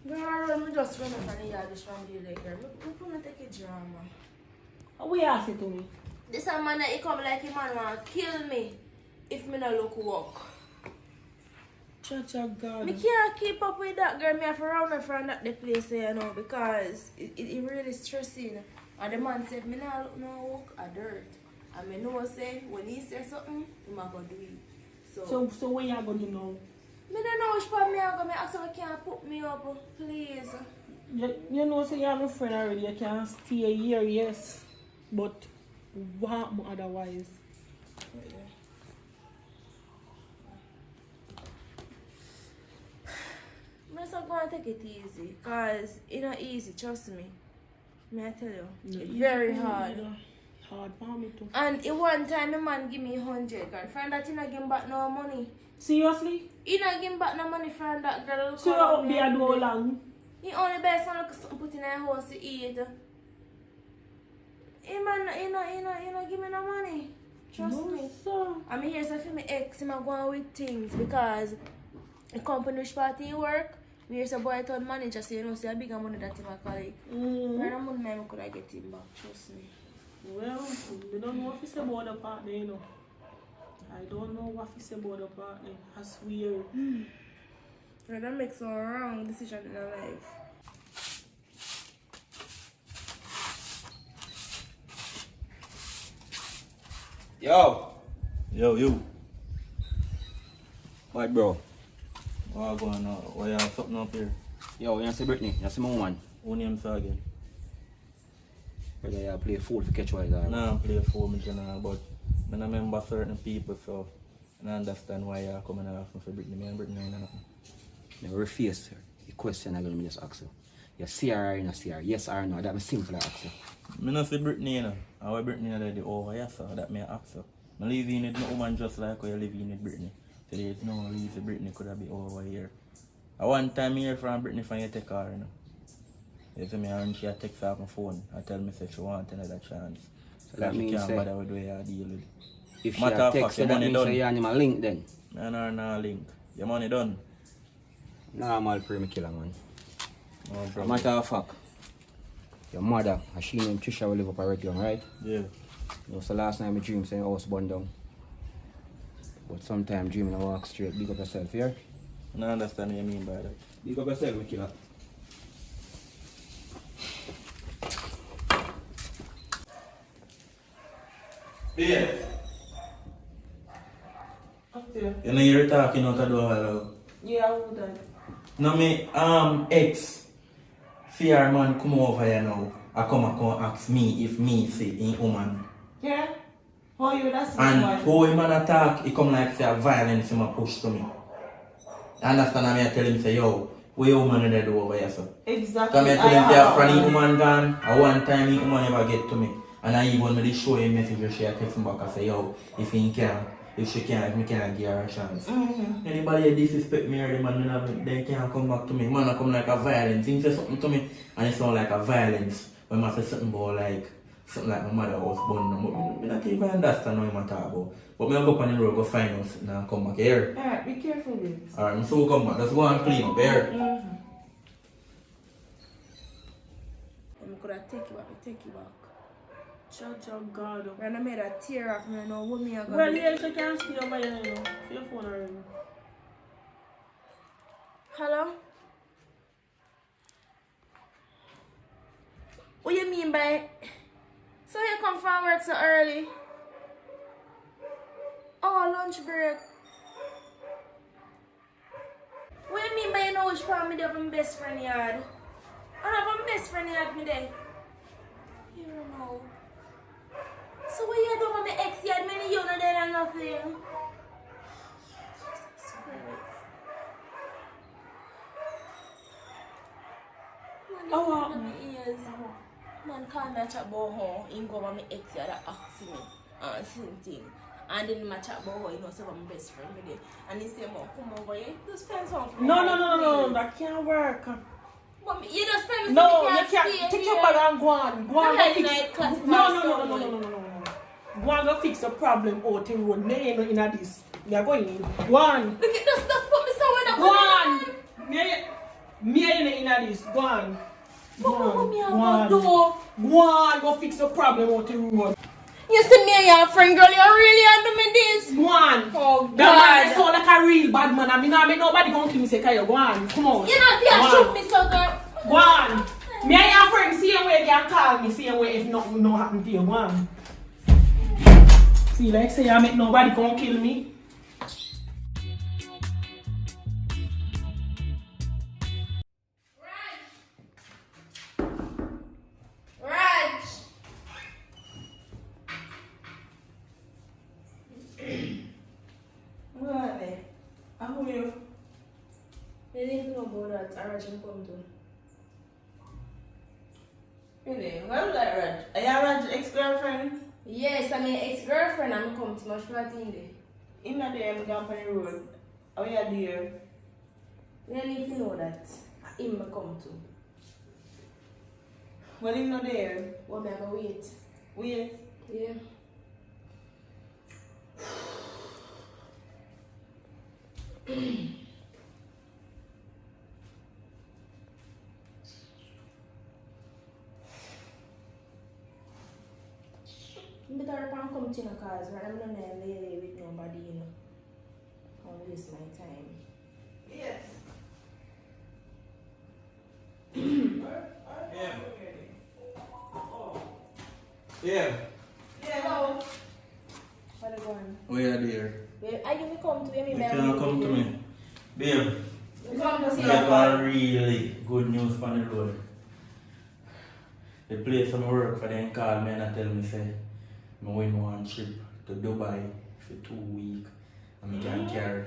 Girl, me just run up and the yard this from the leg, girl. Look, me take a drama. How we ask it to me? This a man that he come like a man want kill me if me no look walk. Church of God. Me can't keep up with that girl. Me have to run her from that the place, you know, because it really stressing. And the man said, me not look no walk a dirt. And me know say when he say something, he might go do it. So what you gonna do now? Me don't know which part me are going to ask if I can't put me up, please. You know, so you're my friend already. You can stay here, yes. But what otherwise? I'm just going to take it easy. Because it's not easy, trust me. May I tell you? It's very hard. Hard for me too. And in one time, my man give me 100 grand. Friend that he not give back no money. Seriously? He not give back no money, friend that girl. So you're up there do how long? He only buy something put in a house to eat. He not give me no money. Trust me. Sir. I'm here so for my ex, I'm going with things because the company which party you work, where's a boy town manager, so you know, say a bigger money that him a collect. When I'm money, I could get him back, trust me. Well, we don't know what he say about the partner, you know. I don't know what he say about the partner. That's weird. I don't make some wrong decision in our life. Yo, Yo, you. what bro? What going on? Why you have something up here? Yo, you see Brittany? You see my woman? Who name say again? Whether you play fool for catch wise or Nah, I play for me general, but I don't remember certain people, so I don't understand why you come and ask me for Brittany. Me and Brittany ain't nothing. you refuse the question I'm gonna just ask you. You see her or you not see her? Yes or no? That me simple I ask you. Me not see Brittany, you know. And why Brittany already over here, so that me ask her. I live in with no woman just like how you live in with Brittany. So there's no reason Brittany could have been over here. I one time I hear from Brittany from you take her, you know. You see me and she a text her off my phone. I tell me say she want another chance. So that she means can't say, bother with the way you deal with it. if she Matter a of fact, text you, your that money means done. say you and him a link then. Man or no link. Your money done. Normal pre me killer man. No problem. Matter of fact, your mother, she named Trisha will live up a red young, right? Yeah. You know, so last night I dream saying house burned down. But sometimes dreaming I walk straight. Big up yourself here. I don't understand what you mean by that. Big up yourself, my killer. Yeah. Up there. You know you're talking out the door hello. Yeah, I would that. No me ex fear man come over here now. I come ask me if me say in woman. Yeah? How you that's And why? how him man attack, he come like say a violence him a push to me. You understand and I tell him say yo, where your woman they do over here so? Exactly. Come here tell him say from the woman gone, and one time the woman never get to me. And I even me show him message where she text me back and say yo, if he can, if she can, if me can't give her a chance. Anybody disrespect me or the man, they can't come back to me. Man, I come like a violence. He say something to me and it sound like a violence. When I say something about like, something like my mother was born. But I don't even understand what I'm talking about. But I go up on the road, go find us and come back here. Alright, be careful with this. Alright, so come back. Let's go and clean up here. I'm gonna take you back. Judge of God. When I made a tear off me, I know what me are Well, gonna do. yeah, you can't see over here, you know. Your phone already. Hello? What you mean by... So you come from work so early? Oh, lunch break. What you mean by you know which part me there from my best friend yard? I have a best friend yard me there. You don't know. So what you do with my ex yard? Many you know there and nothing. Jesus Christ. Man, Oh, you wow. know my ears. Man call me a chat about how he go over my ex yard and ask me same thing. And then my chat about how you know say my best friend with it. And he say, Mom, come over here. Just spend some for me, No, please." that can't work. But you just tell me No, something you can't. Take your bag and go on. Go on, Not go like fix. class No. Go on, go fix the problem out in road. Me ain't no in this. We are going in. Go on. Look at this stuff put me somewhere that Go on. Me ain't in this. Go on. What me Go I on. go Go on, go fix the problem out in road. do? You see me and your friend girl, you really are doing this? Go on. Oh That man God. sound like a real bad man. I mean, I mean nobody come kill me say, Kayo, go on. Come on. You know Go you on. shoot me so girl. Go on. Me and your friend same way can call me same way if nothing no happen to you. Go on. See, like say I make nobody come kill me. Raj. What are they? How are you? They didn't know about that. Raj and come to. Really? Well, like Raj. Are you Raj's ex-girlfriend? Yes, I'm an ex-girlfriend. I'm come to my party in there. In that day, I'm Company Road. How are you there? You don't need to know that. Him come to. Well, he's not there. What me I go wait? Wait. Yeah. better pan come to you because I'm not lay with nobody, you know. Can't waste my time. Yes. Yeah. Hello. What are you going? Where are there? Well, I didn't come to me. You can't come to me. Babe, You come to see I got really good news from the road. The place I work for them call me and tell me say I win one trip to Dubai for 2 weeks and I can carry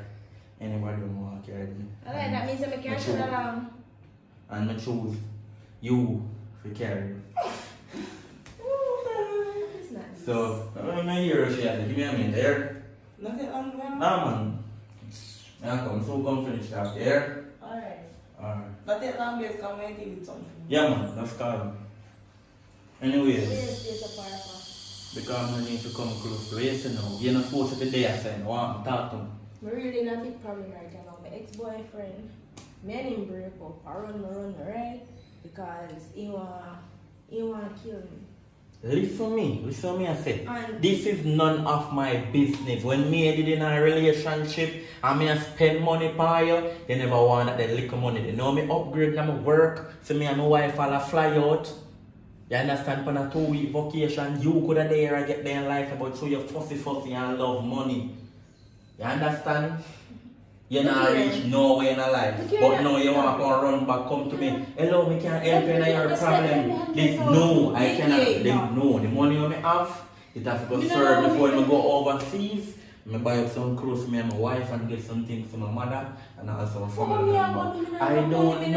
anybody who want to carry me. Alright, that means I can't shut along. And I choose you for carry. It's not. So, I'm not here, she had to give me a minute there. Nothing on one. Nah, man. I come, so come finish that there. Alright. Alright. But that long days come when you with something. Yeah, man, that's calm. Anyways, Yes, a because I need to come close to it, you know. You're not supposed to be there, saying, I want to talk to him. I'm really in a big problem right now. My ex-boyfriend, me and him break up. I run, right? Because he want to kill me. Listen to me, I say. And- This is none of my business. When me did in a relationship, and me spend money for you, you never want that little money. You know me upgrade my work, so me and my wife all fly out. You understand? For a 2-week vacation, you could have there and get there in life about so you fussy and love money. You understand? You're not reach nowhere in life. But now you want to run back, come to me. Hello, me can't help you in your problem. This no, I cannot. No, the money you have, it has to go serve before I go overseas. I buy up some clothes for me and my wife and get some things for my mother and also for my family. I don't know. Me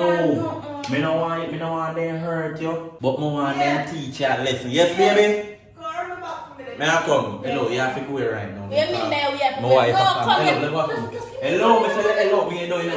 no want them hurt you, but me want them teach you a lesson. Yes, baby? Come back for me. May I come? Hello, you have to go here right now. We have been there, we have to My go. wife No, have come come. here. Hello, let me Just- come. just give me Hello, money. me say hello. We ain't doing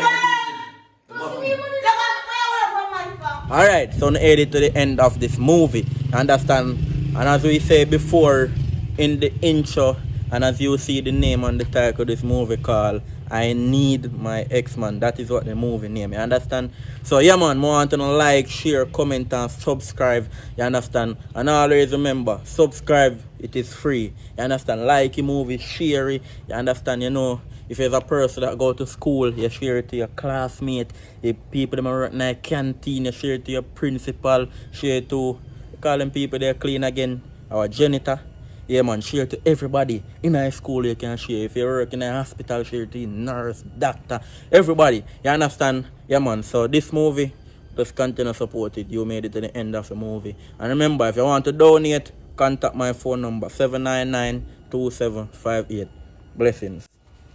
Alright. Alright, so now edit to the end of this movie. Understand? And as we said before in the intro, and as you see the name on the title of this movie called I Need My Ex-Man. That is what the movie name, you understand? So yeah man, more want to like, share, comment and subscribe, you understand? And always remember, subscribe, it is free, you understand? Like the movie, share it, you understand? You know, if there's a person that go to school, you share it to your classmate. If people that work in a canteen, you share it to your principal, share it to, call them people they're clean again, our janitor. Yeah man, share to everybody. In high school you can share. If you work in a hospital, share to nurse, doctor, everybody. You understand? Yeah man, so this movie, just continue to support it. You made it to the end of the movie. And remember, if you want to donate, contact my phone number 799-2758. Blessings.